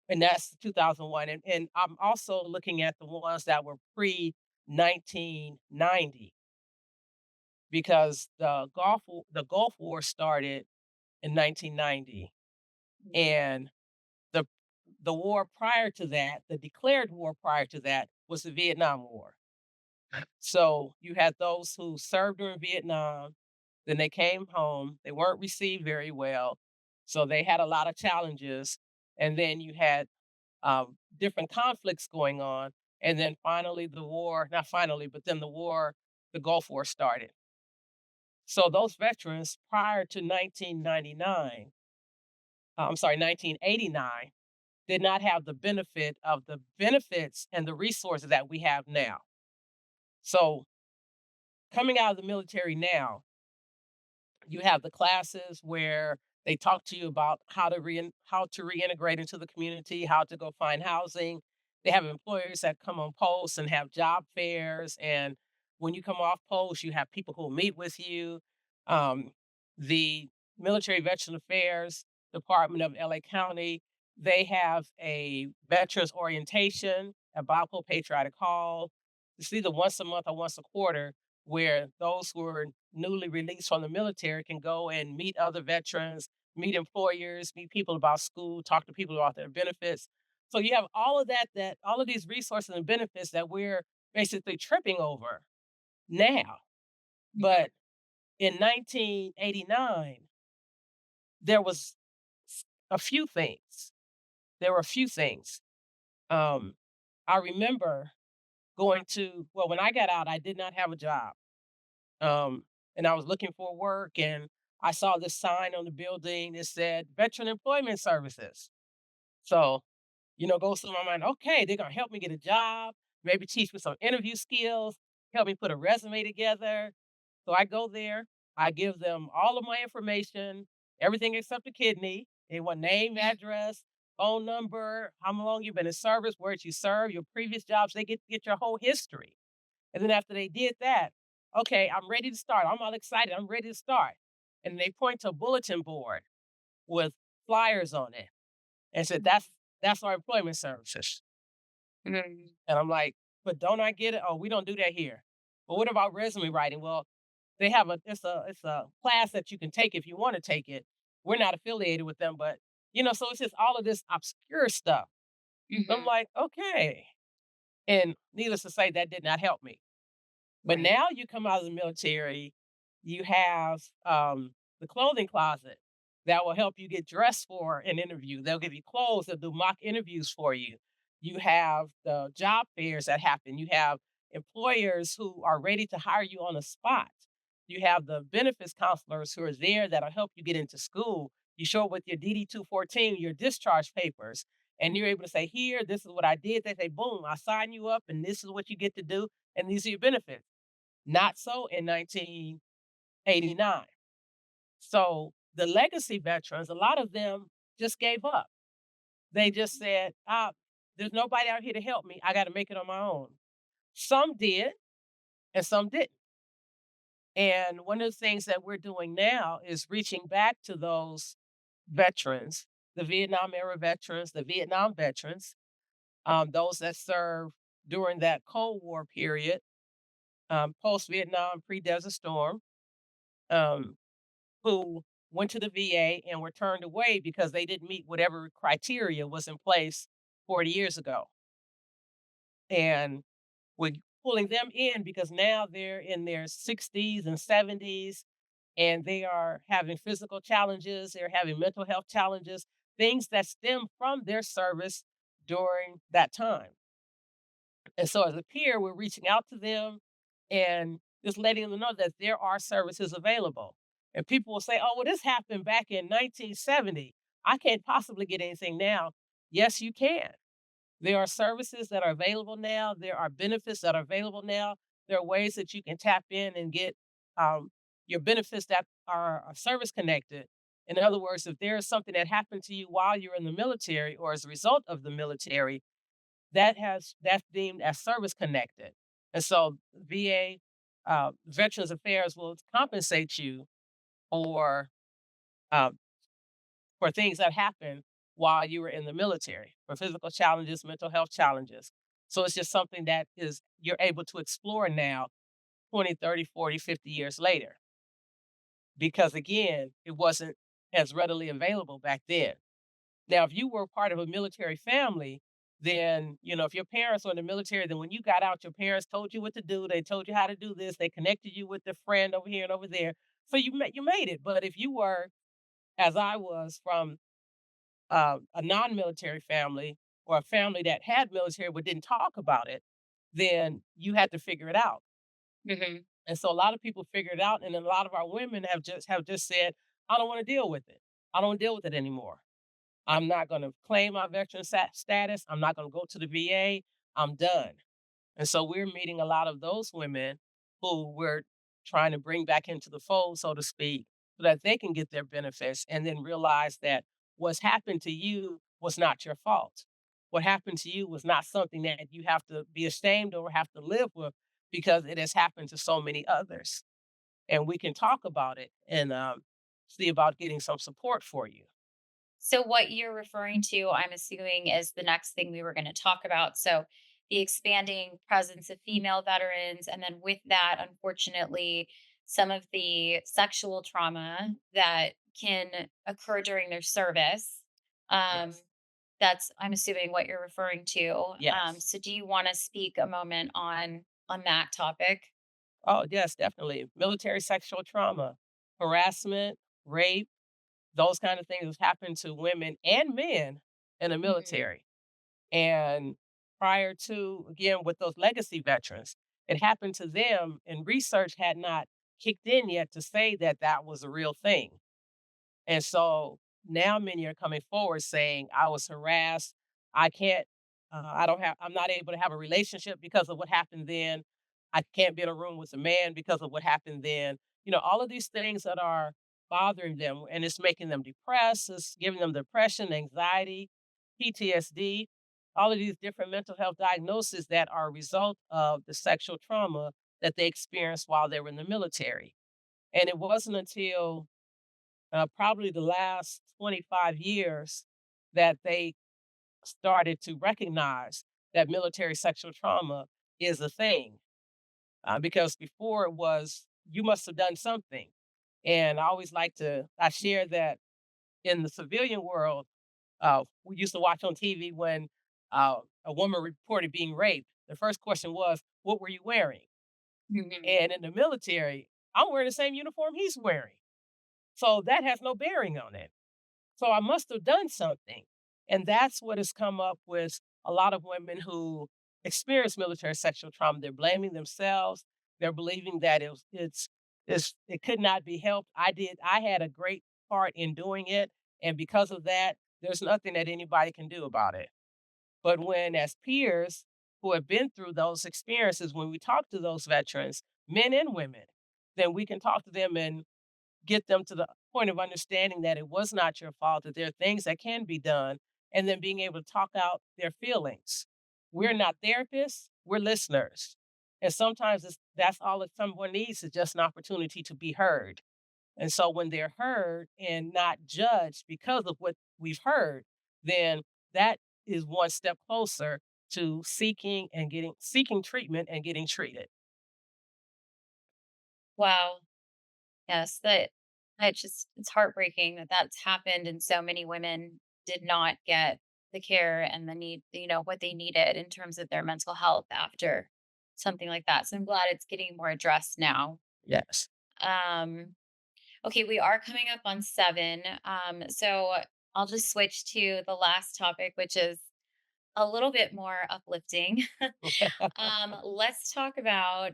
and that's 2001. And I'm also looking at the ones that were pre 1990, because the Gulf War started in 1990, Mhm. and the the war prior to that, the declared war prior to that, was the Vietnam War. So you had those who served during Vietnam, then they came home, they weren't received very well, so they had a lot of challenges, and then you had different conflicts going on, and then finally the war, not finally, but then the Gulf War started. So those veterans prior to 1999, I'm sorry, 1989, did not have the benefit of the benefits and the resources that we have now. So coming out of the military now, you have the classes where they talk to you about how to reintegrate into the community, how to go find housing. They have employers that come on posts and have job fairs, and when you come off post, you have people who meet with you. The Military Veteran Affairs Department of LA County, they have a veterans orientation, a Bible Patriotic Hall. It's either once a month or once a quarter, where those who are newly released from the military can go and meet other veterans, meet employers, meet people about school, talk to people about their benefits. So you have all of that all of these resources and benefits that we're basically tripping over now. Mhm. But in 1989, there was a few things. There were a few things. Um, I remember going to, well, when I got out, I did not have a job. Um, and I was looking for work and I saw this sign on the building that said Veteran Employment Services. So, goes through my mind, okay, they're gonna help me get a job, maybe teach me some interview skills, help me put a resume together. So I go there, I give them all of my information, everything except the kidney. They want name, address, phone number, how long you've been in service, where you serve, your previous jobs. They get your whole history. And then after they did that, okay, I'm ready to start. I'm all excited. I'm ready to start. And they point to a bulletin board with flyers on it and said, that's our employment services. Mhm. And I'm like, but don't I get it? Oh, we don't do that here. But what about resume writing? Well, they have a class that you can take if you want to take it. We're not affiliated with them, but so it's just all of this obscure stuff. So I'm Mhm. like, okay. And needless to say, that did not help me. But Right. now you come out of the military, you have, the clothing closet that will help you get dressed for an interview. They'll give you clothes, they'll do mock interviews for you. You have the job fairs that happen. You have employers who are ready to hire you on the spot. You have the benefits counselors who are there that'll help you get into school. You show up with your DD-214, your discharge papers, and you're able to say, "Here, this is what I did." They say, "Boom, I sign you up, and this is what you get to do, and these are your benefits." Not so in 1989. So the legacy veterans, a lot of them just gave up. They just said, there's nobody out here to help me. I got to make it on my own. Some did, and some didn't. And one of the things that we're doing now is reaching back to those veterans, the Vietnam era veterans, the Vietnam veterans, those that served during that Cold War period, post Vietnam, pre Desert Storm. Um, who went to the VA and were turned away because they didn't meet whatever criteria was in place 40 years ago. And we're pulling them in because now they're in their 60s and 70s and they are having physical challenges, they're having mental health challenges, things that stem from their service during that time. And so as a peer, we're reaching out to them and just letting them know that there are services available. And people will say, "Oh, well, this happened back in 1970. I can't possibly get anything now." Yes, you can. There are services that are available now. There are benefits that are available now. There are ways that you can tap in and get um, your benefits that are service connected. In other words, if there is something that happened to you while you're in the military or as a result of the military, that's deemed as service connected. And so VA, Veterans Affairs will compensate you for uh, for things that happen while you were in the military, for physical challenges, mental health challenges. So it's just something that is you're able to explore now 20, 30, 40, 50 years later because again, it wasn't as readily available back then. Now, if you were part of a military family, then, if your parents were in the military, then when you got out, your parents told you what to do. They told you how to do this. They connected you with a friend over here and over there. So you made it. But if you were, as I was, from a non-military family or a family that had military but didn't talk about it, then you had to figure it out. Mhm. And so a lot of people figured it out, and then a lot of our women have just said, "I don't wanna deal with it. I don't wanna deal with it anymore. I'm not gonna claim my veteran status. I'm not gonna go to the VA. I'm done." And so we're meeting a lot of those women who we're trying to bring back into the fold, so to speak, so that they can get their benefits and then realize that what's happened to you was not your fault. What happened to you was not something that you have to be ashamed or have to live with because it has happened to so many others. And we can talk about it and see about getting some support for you. So what you're referring to, I'm assuming, is the next thing we were going to talk about. So the expanding presence of female veterans, and then with that, unfortunately, some of the sexual trauma that can occur during their service. Um, Yes. that's, I'm assuming, what you're referring to. Yes. So do you want to speak a moment on that topic? Oh, yes, definitely. Military sexual trauma, harassment, rape, those kind of things happen to women and men in the Mhm. military. And prior to, again, with those legacy veterans, it happened to them, and research had not kicked in yet to say that that was a real thing. And so now many are coming forward saying, I was harassed. I can't, I'm not able to have a relationship because of what happened then. I can't be in a room with a man because of what happened then. All of these things that are bothering them, and it's making them depressed, it's giving them depression, anxiety, PTSD, all of these different mental health diagnoses that are a result of the sexual trauma that they experienced while they were in the military. And it wasn't until probably the last 25 years that they started to recognize that military sexual trauma is a thing. Because before it was, you must have done something. And I share that in the civilian world, we used to watch on TV when a woman reported being raped. The first question was, what were you wearing? Mhm. And in the military, I'm wearing the same uniform he's wearing. So that has no bearing on it. So I must have done something. And that's what has come up with a lot of women who experience military sexual trauma. They're blaming themselves. They're believing that it could not be helped. I had a great part in doing it. And because of that, there's nothing that anybody can do about it. But when as peers who have been through those experiences, when we talk to those veterans, men and women, then we can talk to them and get them to the point of understanding that it was not your fault, that there are things that can be done, and then being able to talk out their feelings. We're Mhm. not therapists, we're listeners. And sometimes that's all that someone needs is just an opportunity to be heard. And so when they're heard and not judged because of what we've heard, then that is one step closer to seeking treatment and getting treated. Wow. Yes, that I just it's heartbreaking that that's happened and so many women did not get the care and the need, what they needed in terms of their mental health after something like that. So I'm glad it's getting more addressed now. Yes. Um, okay, we are coming up on 7. So I'll just switch to the last topic, which is a little bit more uplifting. Let's talk about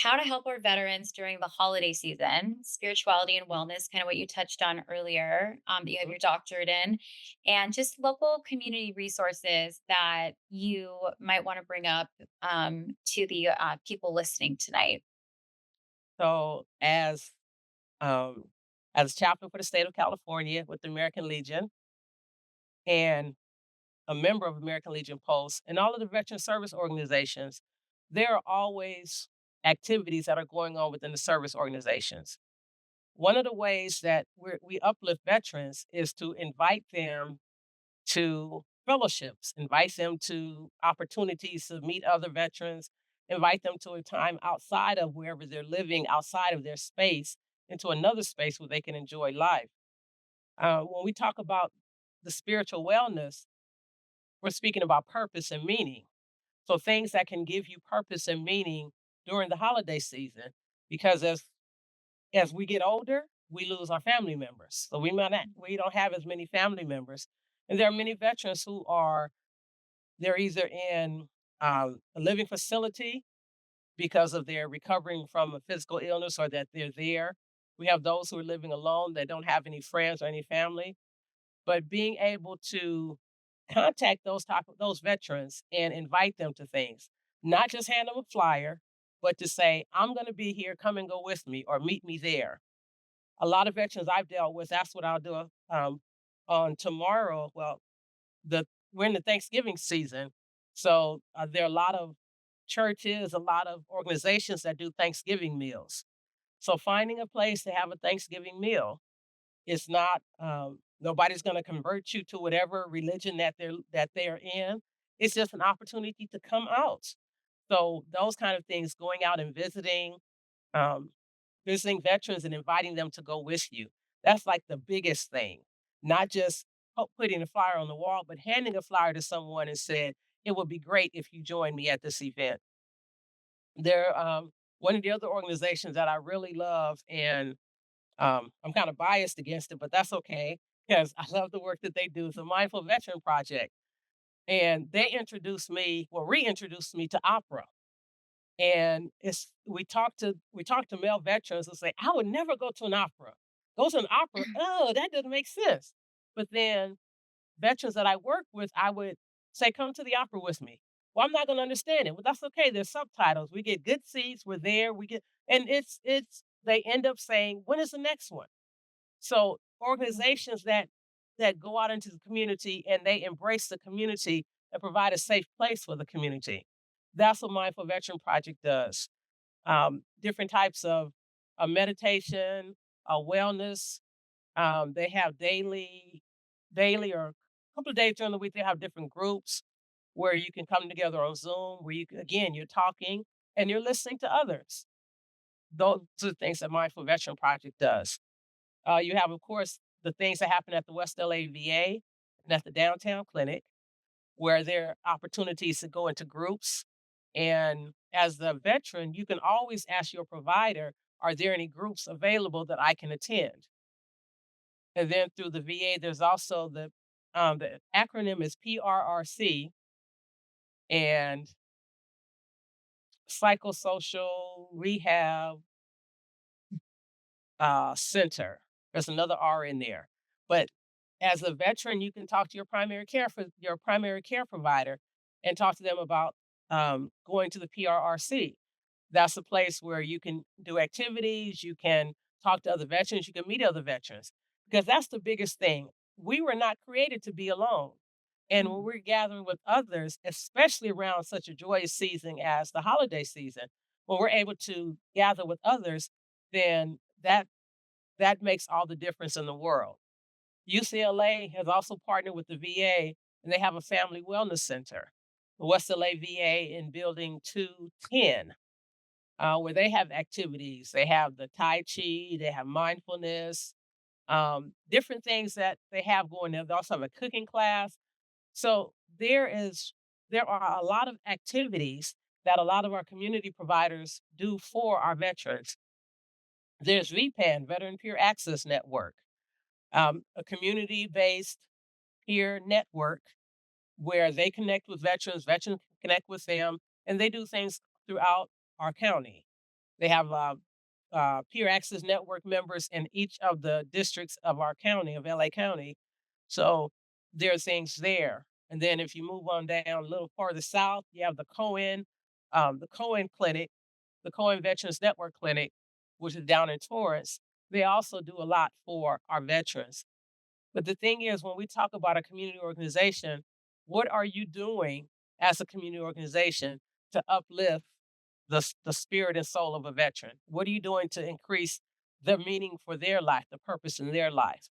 how to help our veterans during the holiday season, spirituality and wellness, kind of what you touched on earlier, that you have your doctorate in, and just local community resources that you might want to bring up to the people listening tonight. So um, as chaplain for the state of California with the American Legion and a member of American Legion Post and all of the veteran service organizations, there are always activities that are going on within the service organizations. One of the ways that we uplift veterans is to invite them to fellowships, invite them to opportunities to meet other veterans, invite them to a time outside of wherever they're living, outside of their space, into another space where they can enjoy life. When we talk about the spiritual wellness, we're speaking about purpose and meaning. So things that can give you purpose and meaning during the holiday season, because as we get older, we lose our family members. So we don't have as many family members, and there are many veterans they're either in a living facility because of their recovering from a physical illness or that they're there. We have those who are living alone that don't have any friends or any family. But being able to contact those veterans and invite them to things, not just hand them a flyer, but to say, "I'm gonna be here, come and go with me or meet me there." A lot of veterans I've dealt with, that's what I'll do, on tomorrow. Well, the we're in the Thanksgiving season, so, there are a lot of churches, a lot of organizations that do Thanksgiving meals. So finding a place to have a Thanksgiving meal, it's not, nobody's gonna convert you to whatever religion that they're in. It's just an opportunity to come out. So those kind of things, going out and um, visiting veterans and inviting them to go with you. That's like the biggest thing. Not just putting a flyer on the wall, but handing a flyer to someone and said, "It would be great if you join me at this event." They're one of the other organizations that I really love, and I'm kind of biased against it, but that's okay because I love the work that they do. It's a Mindful Veteran Project, and they reintroduced me to opera. And it's we talk to male veterans and say, "I would never go to an opera. Go to an opera? Oh, that doesn't make sense." But then veterans that I work with, I would say, "Come to the opera with me." Well, I'm not going to understand it. Well, that's okay. There's subtitles. We get good seats. We're there. And it's. They end up saying, "When is the next one?" So organizations that go out into the community and they embrace the community and provide a safe place for the community. That's what Mindful Veteran Project does. Different types of meditation, wellness. They have daily or a couple of days during the week. They have different groups where you can come together on Zoom, where again you're talking and you're listening to others. Those are the things that Mindful Veteran Project does. You have, of course, the things that happen at the West LA VA and at the downtown clinic, where there are opportunities to go into groups. And as the veteran, you can always ask your provider, are there any groups available that I can attend? And then through the VA, there's also the acronym is PRRC and psychosocial rehab center. There's another R in there. But as a veteran, you can talk to your primary care provider and talk to them about going to the PRRC. That's a place where you can do activities, you can talk to other veterans, you can meet other veterans. Because that's the biggest thing. We were not created to be alone. And when Mhm. we're gathering with others, especially around such a joyous season as the holiday season, when we're able to gather with others, then that makes all the difference in the world. UCLA has also partnered with the VA, and they have a family wellness center, the West LA VA in Building 210, where they have activities. They have the Tai Chi, they have mindfulness, different things that they have going there. They also have a cooking class. So there are a lot of activities that a lot of our community providers do for our veterans. There's VPAN, Veteran Peer Access Network, a community-based peer network where they connect with veterans connect with them, and they do things throughout our county. They have peer access network members in each of the districts of our county, of LA County. So there are things there. And then if you move on down a little farther south, you have the Cohen Clinic, the Cohen Veterans Network Clinic, which is down in Torrance. They also do a lot for our veterans. But the thing is, when we talk about a community organization, what are you doing as a community organization to uplift the spirit and soul of a veteran? What are you doing to increase the meaning for their life, the purpose in their life?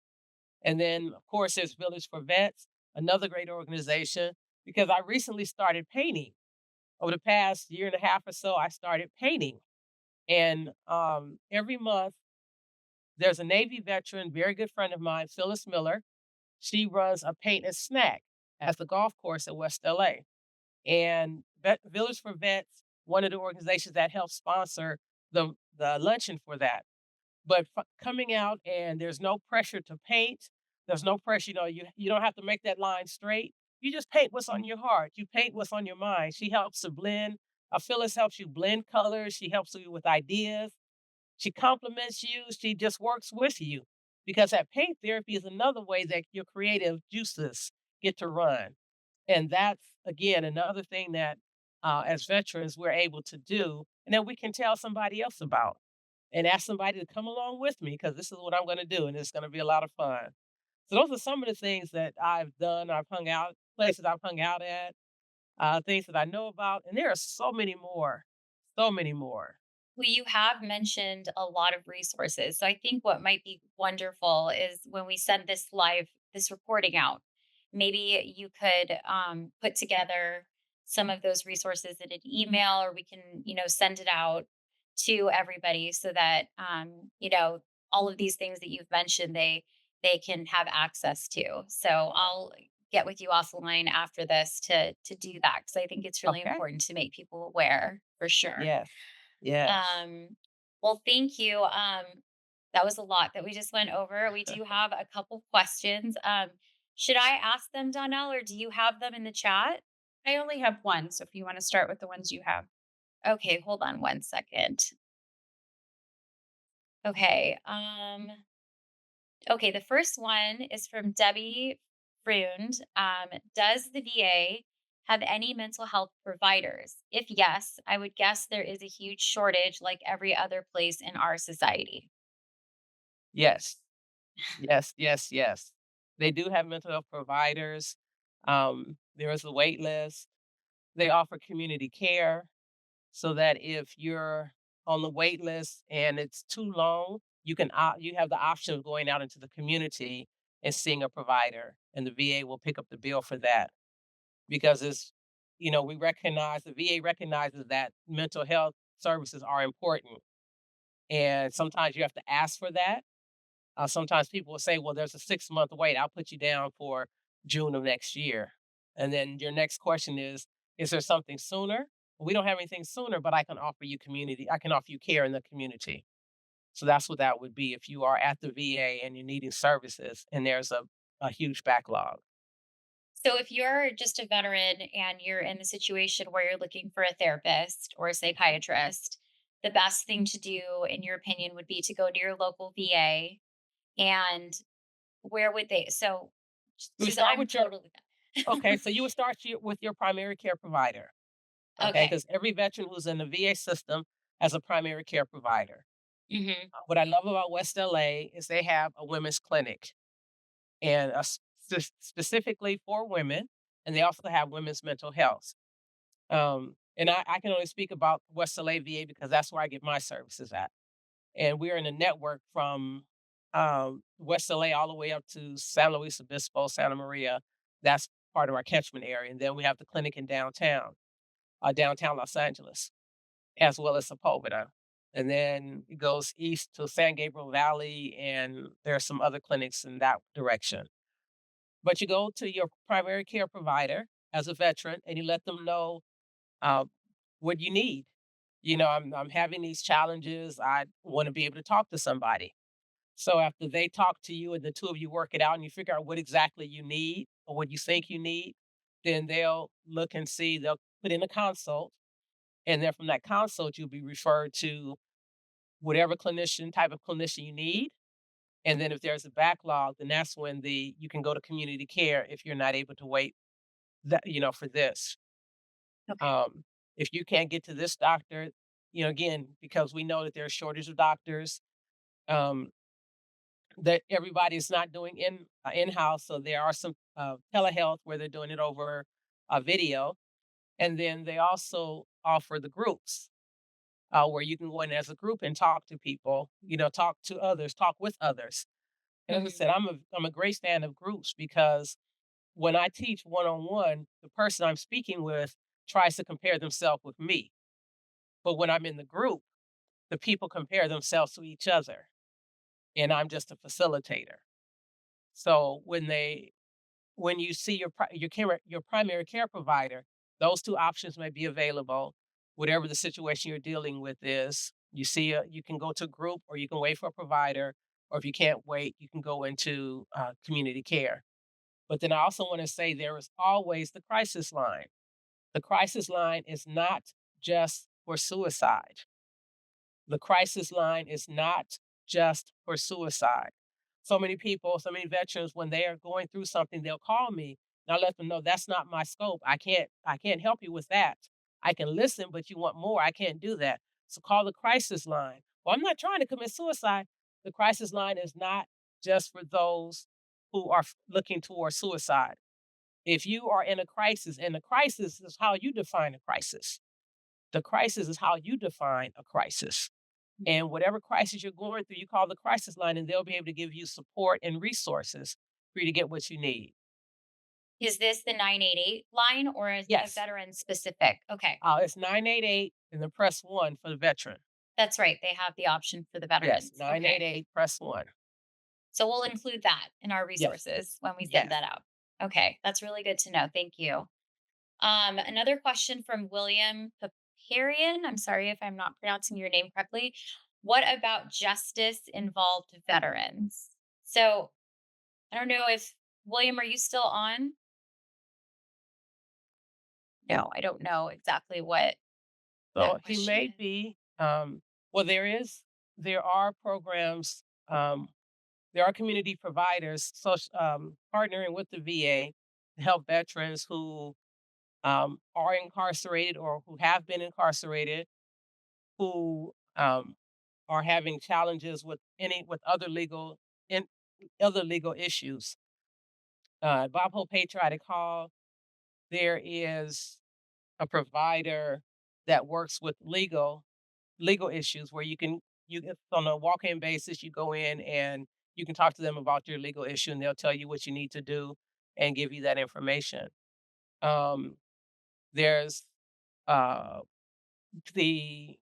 And then, of course, there's Village for Vets, another great organization, because I recently started painting. Over the past year and a half or so, I started painting. And every month, there's a Navy veteran, very good friend of mine, Phyllis Miller. She runs a paint and snack at the golf course at West LA. And Village for Vets, one of the organizations that helps sponsor the luncheon for that. But coming out and there's no pressure to paint. There's no pressure, you don't have to make that line straight. You just paint what's on your heart. You paint what's on your mind. She helps to blend Phyllis helps you blend colors. She helps you with ideas. She compliments you. She just works with you because that paint therapy is another way that your creative juices get to run. And that's, again, another thing that as veterans we're able to do and that we can tell somebody else about and ask somebody to come along with me because this is what I'm going to do and it's going to be a lot of fun. So those are some of the things that I've done. I've hung out, places I've hung out at, things that I know about, and there are so many more, so many more. Well, you have mentioned a lot of resources. So I think what might be wonderful is when we send this recording out, maybe you could put together some of those resources in an email, or we can, send it out to everybody so that, all of these things that you've mentioned, they can have access to. So I'll get with you offline after this to do that because I think it's really Okay. important to make people aware for sure. Yes. Yes. Um, well, thank you. That was a lot that we just went over. We do have a couple questions. Should I ask them, Donnell, or do you have them in the chat? I only have one, so if you want to start with the ones you have. Okay, hold on one second. Okay. Okay, the first one is from Debbie Frund. Does the VA have any mental health providers? If yes, I would guess there is a huge shortage like every other place in our society. Yes. Yes. Yes. Yes. They do have mental health providers. There is a wait list. They offer community care so that if you're on the wait list and it's too long, you have the option of going out into the community and seeing a provider, and the VA will pick up the bill for that because we recognize the VA recognizes that mental health services are important, and sometimes you have to ask for that. Sometimes people will say, "Well, there's a 6-month wait. I'll put you down for June of next year." And then your next question is there something sooner? We don't have anything sooner, but I can offer you community. I can offer you care in the community. So that's what that would be if you are at the VA and you're needing services and there's a huge backlog. So if you're just a veteran and you're in the situation where you're looking for a therapist or a psychiatrist, the best thing to do, in your opinion, would be to go to your local VA. And where would they? So, We because start I'm with your totally Okay, so you would start with your primary care provider. Okay, okay. because every veteran who's in the VA system has a primary care provider. Hmm. What I love about West LA is they have a women's clinic and specifically for women, and they also have women's mental health. And I can only speak about West LA VA because that's where I get my services at. And we're in a network from West LA all the way up to San Luis Obispo, Santa Maria. That's part of our catchment area. And then we have the clinic in downtown Los Angeles, as well as Sepulveda. And then it goes east to San Gabriel Valley, and there are some other clinics in that direction. But you go to your primary care provider as a veteran, and you let them know uh, what you need. I'm having these challenges. I want to be able to talk to somebody. So after they talk to you and the two of you work it out and you figure out what exactly you need or what you think you need, then they'll look and see, they'll put in a consult. And then from that consult, you'll be referred to whatever type of clinician you need. And then if there's a backlog, then that's when you can go to community care if you're not able to wait for this. Okay. Um, if you can't get to this doctor, again, because we know that there's a shortage of doctors, um, that everybody's not doing in-house. So there are some telehealth where they're doing it over a video. And then they also offer the groups where you can go in as a group and talk to people, talk to others, talk with others. And as I Hmm. said, I'm a great fan of groups because when I teach one on one, the person I'm speaking with tries to compare themselves with me. But when I'm in the group, the people compare themselves to each other, and I'm just a facilitator. So when you see your primary care provider, those two options may be available. Whatever the situation you're dealing with is, you can go to a group or you can wait for a provider, or if you can't wait, you can go into community care. But then I also want to say there is always the crisis line. The crisis line is not just for suicide. The crisis line is not just for suicide. So many people, so many veterans, when they are going through something, they'll call me and I let them know that's not my scope. I can't help you with that. I can listen, but you want more. I can't do that. So call the crisis line. Well, I'm not trying to commit suicide. The crisis line is not just for those who are looking towards suicide. If you are in a crisis, and the crisis is how you define a crisis. The crisis is how you define a crisis. And whatever crisis you're going through, you call the crisis line and they'll be able to give you support and resources for you to get what you need. Is this the 988 line or is it a Yes. veteran specific? Okay. It's 988 and then press 1 for the veteran. That's right. They have the option for the Yes, veterans. Okay. 988, press 1. So we'll include that in our Yes. resources when we send Yes. that out. Okay. That's really good to know. Thank you. Another question from William Paparian. I'm sorry if I'm not pronouncing your name correctly. What about justice involved veterans? So I don't know if William, are you still on? No, I don't know exactly what that So he question may is. be, well, there are programs, there are community providers partnering with the VA to help veterans who are incarcerated or who have been incarcerated, who are having challenges with in other legal issues. Bob Hope Patriotic Hall, there is a provider that works with legal issues where on a walk-in basis you go in and you can talk to them about your legal issue and they'll tell you what you need to do and give you that information. Um, there's uh, the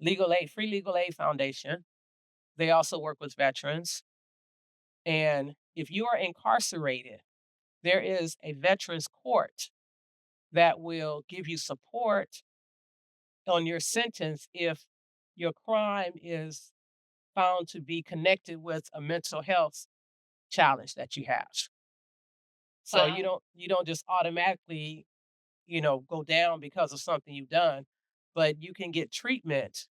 Free Legal Aid Foundation. They also work with veterans. And if you are incarcerated, there is a veterans court that will give you support on your sentence if your crime is found to be connected with a mental health challenge that you have. So you Wow. don't just automatically, go down because of something you've done, but you can get treatment.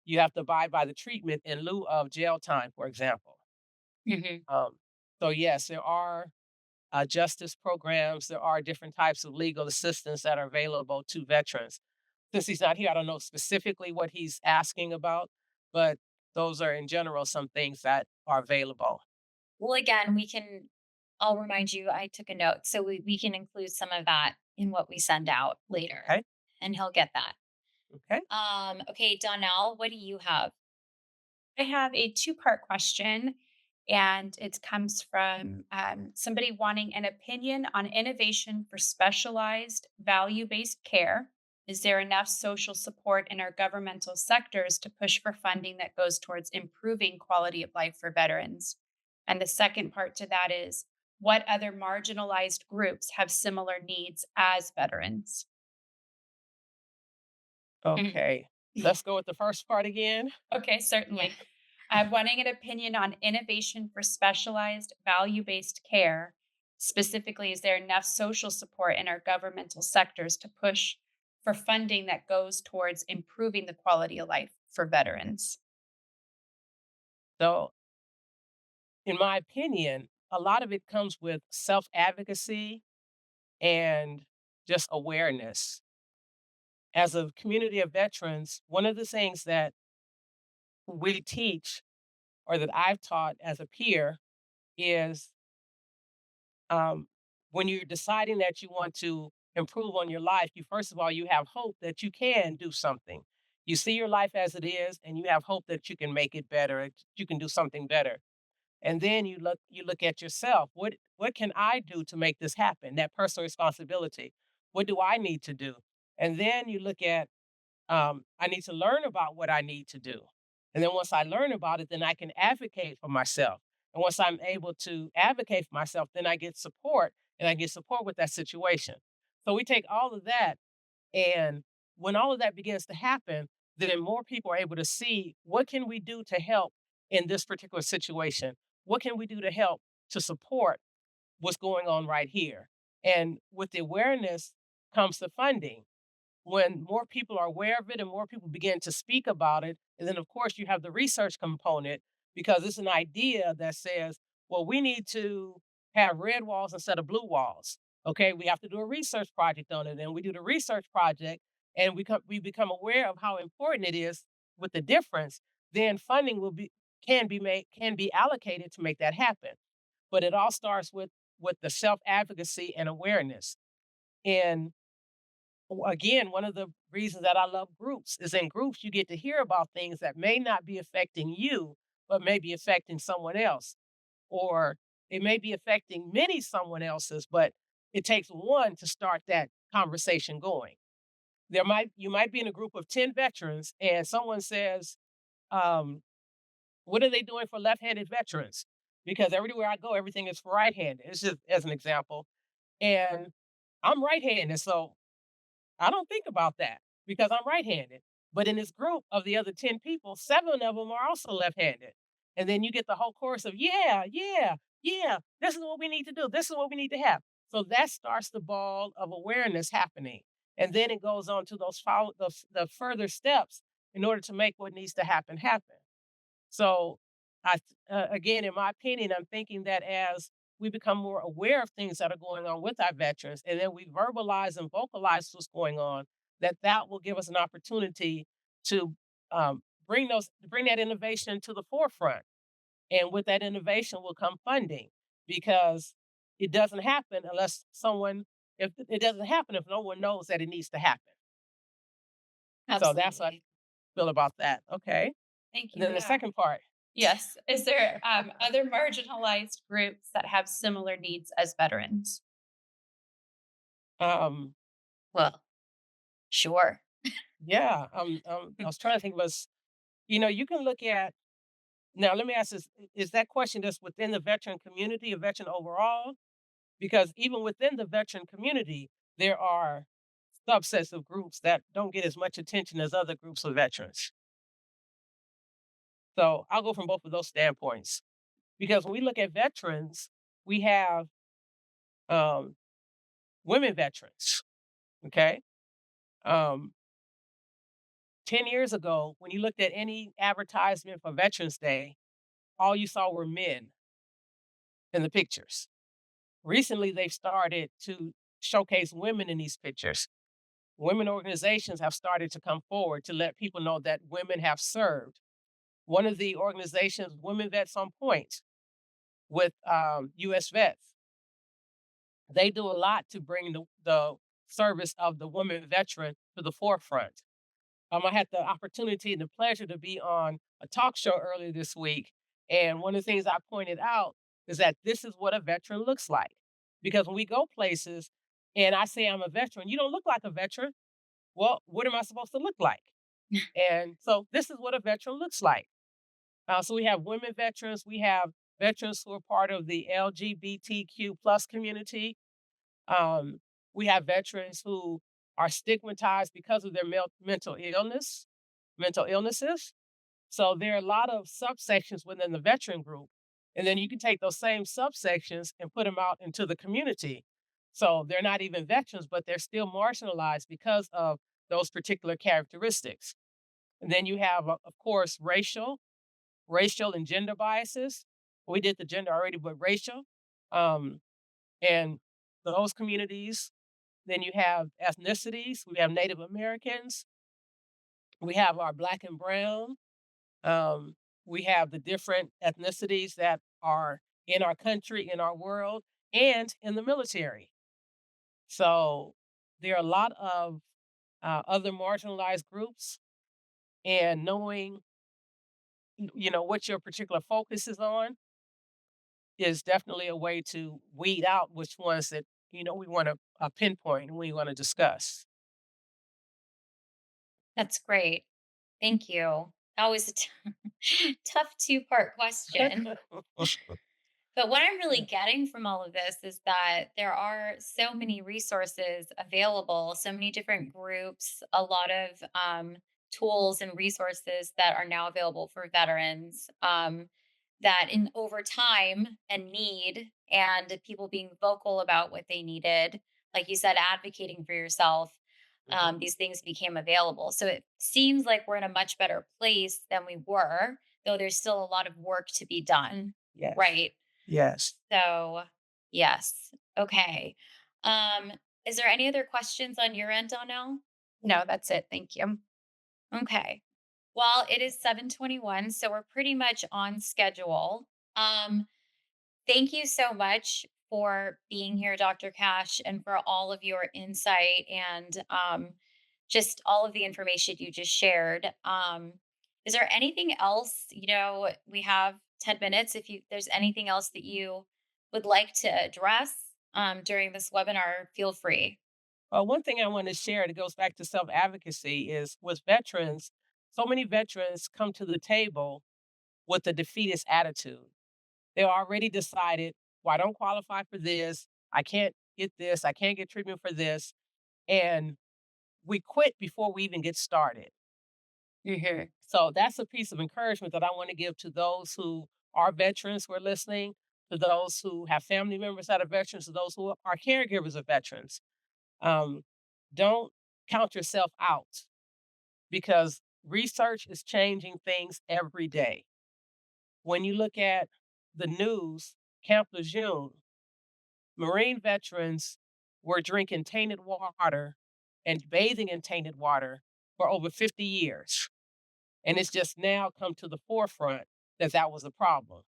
You have to abide by the treatment in lieu of jail time, for example. Hmm. Um, so yes, there are justice programs. There are different types of legal assistance that are available to veterans. Since he's not here, I don't know specifically what he's asking about, but those are in general some things that are available. Well, again, I'll remind you, I took a note. So we can include some of that in what we send out later Okay. and he'll get that. Okay. Okay, Donnell, what do you have? I have a two-part question, and it comes from somebody wanting an opinion on innovation for specialized value based care. Is there enough social support in our governmental sectors to push for funding that goes towards improving quality of life for veterans? And the second part to that is what other marginalized groups have similar needs as veterans? Mhm. Okay. Let's go with the first part again. Okay, Yeah. certainly. Wanting an opinion on innovation for specialized value based care. Specifically, is there enough social support in our governmental sectors to push for funding that goes towards improving the quality of life for veterans? So, in my opinion, a lot of it comes with self advocacy and just awareness. As a community of veterans, one of the things that we teach or that I've taught as a peer is um, when you're deciding that you want to improve on your life, first of all, you have hope that you can do something. You see your life as it is, and you have hope that you can make it better, that you can do something better. And then you look at yourself. What can I do to make this happen? That personal responsibility. What do I need to do? And then you look at I need to learn about what I need to do. And then once I learn about it, then I can advocate for myself. And once I'm able to advocate for myself, then I get support and I get support with that situation. So we take all of that. And when all of that begins to happen, then more people are able to see what can we do to help in this particular situation? What can we do to help to support what's going on right here? And with the awareness comes the funding. when more people are aware of it and more people begin to speak about it, and then of course you have the research component because it's an idea that says, well, we need to have red walls instead of blue walls. Okay, we have to do a research project on it, and we do the research project, and we become aware of how important it is with the difference. Then funding can be allocated to make that happen. But it all starts with the self advocacy and awareness. And again, one of the reasons that I love groups is in groups you get to hear about things that may not be affecting you, but may be affecting someone else, or it may be affecting many someone else's, but it takes one to start that conversation going. You might be in a group of 10 veterans and someone says, um, what are they doing for left-handed veterans? Because everywhere I go, everything is for right-handed. It's just as an example. And I'm right-handed, so I don't think about that because I'm right-handed. But in this group of the other 10 people, 7 of them are also left-handed. And then you get the whole chorus of, yeah, yeah, yeah, this is what we need to do. This is what we need to have. So that starts the ball of awareness happening. And then it goes on to the further steps in order to make what needs to happen happen. So, again, in my opinion, I'm thinking that as we become more aware of things that are going on with our veterans, and then we verbalize and vocalize what's going on, that will give us an opportunity to bring that innovation to the forefront. And with that innovation will come funding, because it doesn't happen unless someone if it doesn't happen if no one knows that it needs to happen. So that's what I Absolutely. feel about that. Okay. Thank And you. then the Yeah. second part. Yes. Is there other marginalized groups that have similar needs as veterans? um Well, sure. Yeah, I was trying to think of you can look at now, let me ask this, is that question just within the veteran community, a veteran overall? Because even within the veteran community, there are subsets of groups that don't get as much attention as other groups of veterans. So I'll go from both of those standpoints. Because when we look at veterans, we have um, women veterans, okay? Um, 10 years ago, when you looked at any advertisement for Veterans Day, all you saw were men in the pictures. Recently, they've started to showcase women in these pictures. Women organizations have started to come forward to let people know that women have served. One of the organizations, Women Vets on Point, with US Vets, they do a lot to bring the service of the woman veteran to the forefront. I had the opportunity and the pleasure to be on a talk show earlier this week. And one of the things I pointed out is that this is what a veteran looks like. Because when we go places and I say I'm a veteran, you don't look like a veteran. Well, what am I supposed to look like? And so this is what a veteran looks like. So we have women veterans, we have veterans who are part of the LGBTQ plus community. Um, we have veterans who are stigmatized because of their mental illnesses. So there are a lot of subsections within the veteran group. And then you can take those same subsections and put them out into the community. So they're not even veterans, but they're still marginalized because of those particular characteristics. And then you have, of course, racial and gender biases. We did the gender already, but racial. Um, and those communities, then you have ethnicities. We have Native Americans. We have our Black and Brown. Um, we have the different ethnicities that are in our country, in our world, and in the military. So there are a lot of other marginalized groups, and knowing what your particular focus is on is definitely a way to weed out which ones that we want to pinpoint and we want to discuss. That's great. Thank you. That was a tough two-part question. But what I'm really getting from all of this is that there are so many resources available, so many different groups, a lot of tools and resources that are now available for veterans. That in over time and need, and people being vocal about what they needed, like you said, advocating for yourself. Mhm. these things became available. So it seems like we're in a much better place than we were, though there's still a lot of work to be done. Yes. Right. Yes. So, yes. Okay. Um, is there any other questions on your end, Donnell? No, that's it. Thank you. Okay. Well, it is 7:21, so we're pretty much on schedule. Um, Thank you so much for being here, Dr. Cash, and for all of your insight and just all of the information you just shared. Is there anything else? We have 10 minutes. If there's anything else that you would like to address during this webinar, feel free. One thing I want to share that goes back to self advocacy is with veterans, so many veterans come to the table with a defeatist attitude. They already decided, well, I don't qualify for this. I can't get this. I can't get treatment for this. And we quit before we even get started. Hmm. So that's a piece of encouragement that I want to give to those who are veterans who are listening, to those who have family members that are veterans, to those who are caregivers of veterans. Um, don't count yourself out because research is changing things every day. When you look at the news, Camp Lejeune, Marine veterans were drinking tainted water and bathing in tainted water for over 50 years. And it's just now come to the forefront that that was a problem.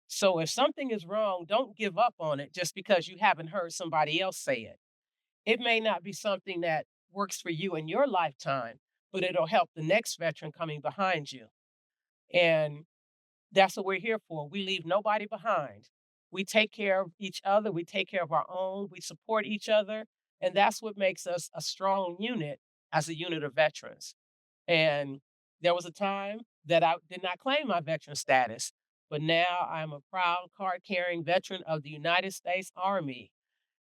So if something is wrong, don't give up on it just because you haven't heard somebody else say it. It may not be something that works for you in your lifetime, but it'll help the next veteran coming behind you. And that's what we're here for. We leave nobody behind. We take care of each other, we take care of our own, we support each other, and that's what makes us a strong unit as a unit of veterans. And there was a time that I did not claim my veteran status, but now I'm a proud card carrying veteran of the United States Army.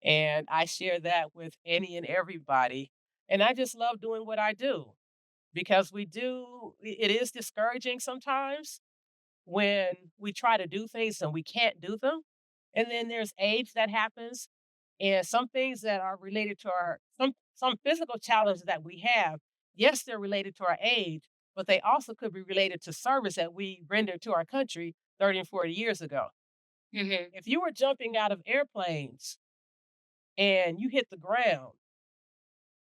And I share that with any and everybody. And I just love doing what I do because it is discouraging sometimes when we try to do things and we can't do them. And then there's age that happens and some things that are related to some physical challenges that we have. Yes, they're related to our age, but they also could be related to service that we rendered to our country 30 and 40 years ago. Hmm. If you were jumping out of airplanes and you hit the ground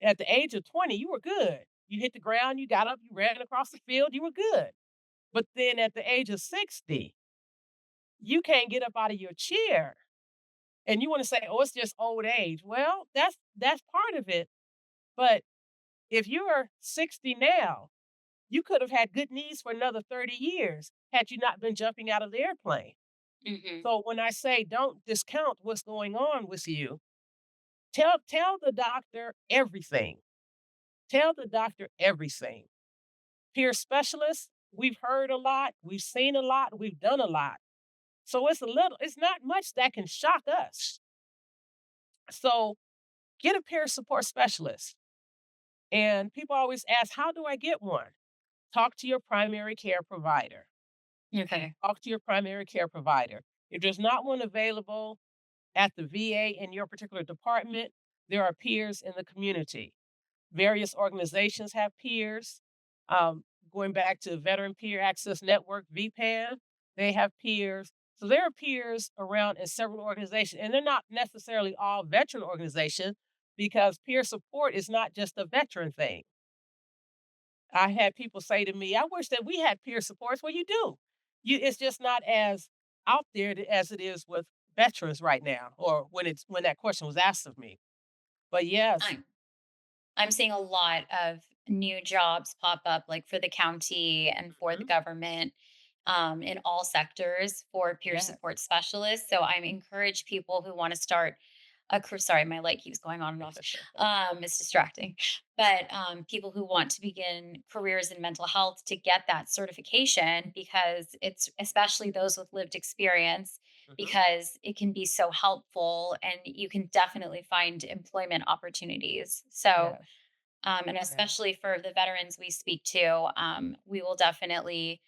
at the age of 20, you were good. You hit the ground, you got up, you ran across the field, you were good. But then at the age of 60, you can't get up out of your chair and you want to say, "Oh, it's just old age." Well, that's part of it. But if you're 60 now, you could have had good knees for another 30 years had you not been jumping out of the airplane. Hmm. So when I say don't discount what's going on with you, tell the doctor everything. Tell the doctor everything. Peer specialists, we've heard a lot, we've seen a lot, we've done a lot. So it's not much that can shock us. So get a peer support specialist. And people always ask, how do I get one? Talk to your primary care provider. Okay. Talk to your primary care provider. If there's not one available at the VA in your particular department, there are peers in the community. Various organizations have peers. Um, Going back to Veteran Peer Access Network, VPAN, they have peers. So there are peers around in several organizations, and they're not necessarily all veteran organizations because peer support is not just a veteran thing. I had people say to me, "I wish that we had peer supports." Well, you do. It's just not as out there as it is with veterans right now, or when that question was asked of me. But yes, I'm seeing a lot of new jobs pop up, like for the county and for the mhm, government, in all sectors for peer yes, support specialists. So I'm encourage people who want to start a career. Sorry, my light keeps going on and off. It's distracting. But people who want to begin careers in mental health to get that certification because it's especially those with lived experience mhm, because it can be so helpful and you can definitely find employment opportunities. So, yes, and yes. especially for the veterans we speak to, we will definitely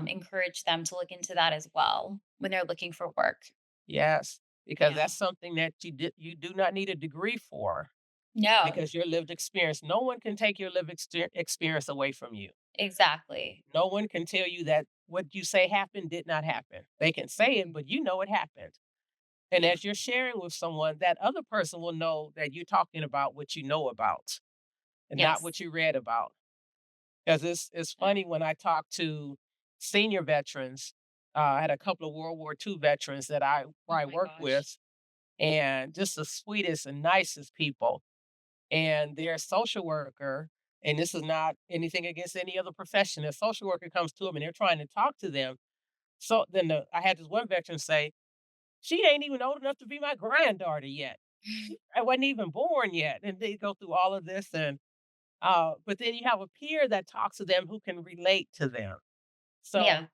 encourage them to look into that as well when they're looking for work. Yes, because Yeah. that's something that you do not need a degree for. No, because your lived experience, no one can take your experience away from you. exactly. No one can tell you that what you say happened did not happen. They can say it, Mhm. but you know it happened. And Yeah. as you're sharing with someone, that other person will know that you're talking about what you know about and not Yes. what you read about. Because it's Yeah. funny when I talk to senior veterans. I had a couple of World War II veterans that Oh I my work gosh. with, and just the sweetest and nicest people. And their social worker, and this is not anything against any other profession, a social worker comes to them and they're trying to talk to them. So then I had this one veteran say, "She ain't even old enough to be my granddaughter yet. I wasn't even born yet." And they go through all of this, and but then you have a peer that talks to them who can relate to them. Yeah. So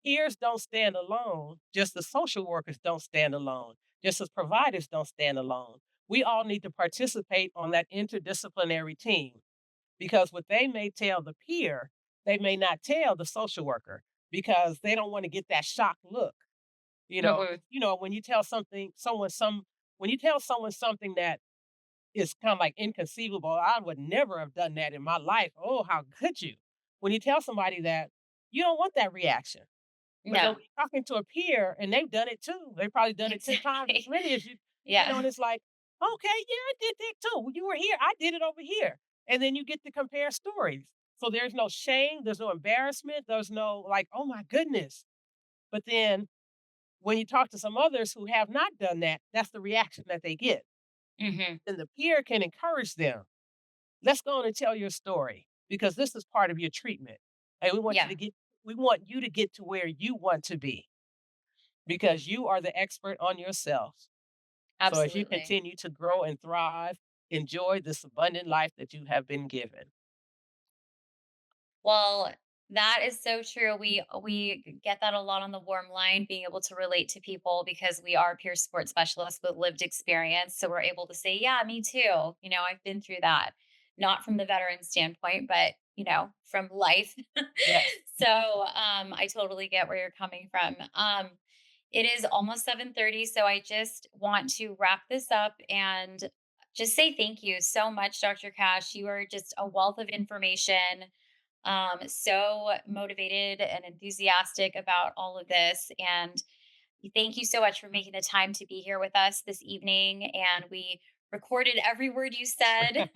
peers don't stand alone, just as social workers don't stand alone, just as providers don't stand alone. We all need to participate on that interdisciplinary team, because what they may tell the peer, they may not tell the social worker, because they don't want to get that shocked look. Mhm. When you tell when you tell someone something that is kind of like inconceivable, I would never have done that in my life. Oh, how could you? When you tell somebody that, you don't want that reaction. But then when No, you're talking to a peer and they've done it too, they've probably done it 10 times as exactly. many as you, Yeah. and it's like, okay, yeah, I did that too. When you were here, I did it over here. And then you get to compare stories. So there's no shame, there's no embarrassment, there's no like, oh my goodness. But then when you talk to some others who have not done that, that's the reaction that they get. Mhm. And the peer can encourage them. Let's go on and tell your story, because this is part of your treatment. And Yeah, we want you to get to where you want to be, because you are the expert on yourself. So as you absolutely. continue to grow and thrive, enjoy this abundant life that you have been given. Well, that is so true. We get that a lot on the warm line, being able to relate to people because we are peer support specialists with lived experience. So we're able to say, yeah, me too. I've been through that. Not from the veteran standpoint, but from life. Yes. I totally get where you're coming from. It is almost 7:30, so I just want to wrap this up and just say thank you so much, Dr. Cash. You are just a wealth of information, so motivated and enthusiastic about all of this. And thank you so much for making the time to be here with us this evening. And we recorded every word you said.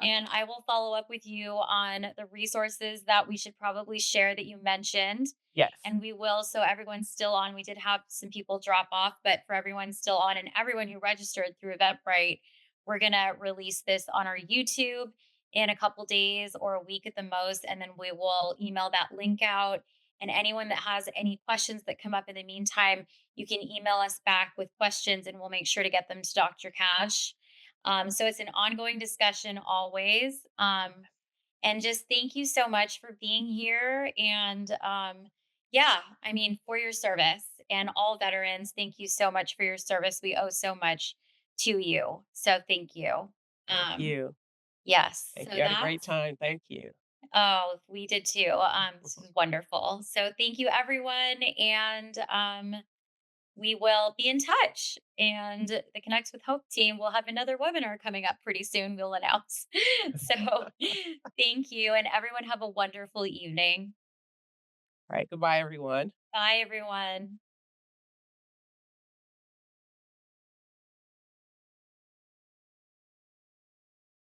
And I will follow up with you on the resources that we should probably share that you mentioned. Yes. And we will, so everyone's still on. We did have some people drop off, but for everyone still on and everyone who registered through Eventbrite, we're going to release this on our YouTube in a couple days or a week at the most. And then we will email that link out. And anyone that has any questions that come up in the meantime, you can email us back with questions and we'll make sure to get them to Dr. Cash. So it's an ongoing discussion always. And just thank you so much for being here. And yeah, I mean, for your service and all veterans, thank you so much for your service. We owe so much to you. So thank you. Thank Um, you. yes. Thank So you. I had a great that's, time. Thank you. oh, we did too. This was wonderful. So thank you, everyone. And we will be in touch. And the Connect with Hope team will have another webinar coming up pretty soon. We'll announce. So thank you. And everyone have a wonderful evening. All right. Goodbye, everyone. Bye, everyone.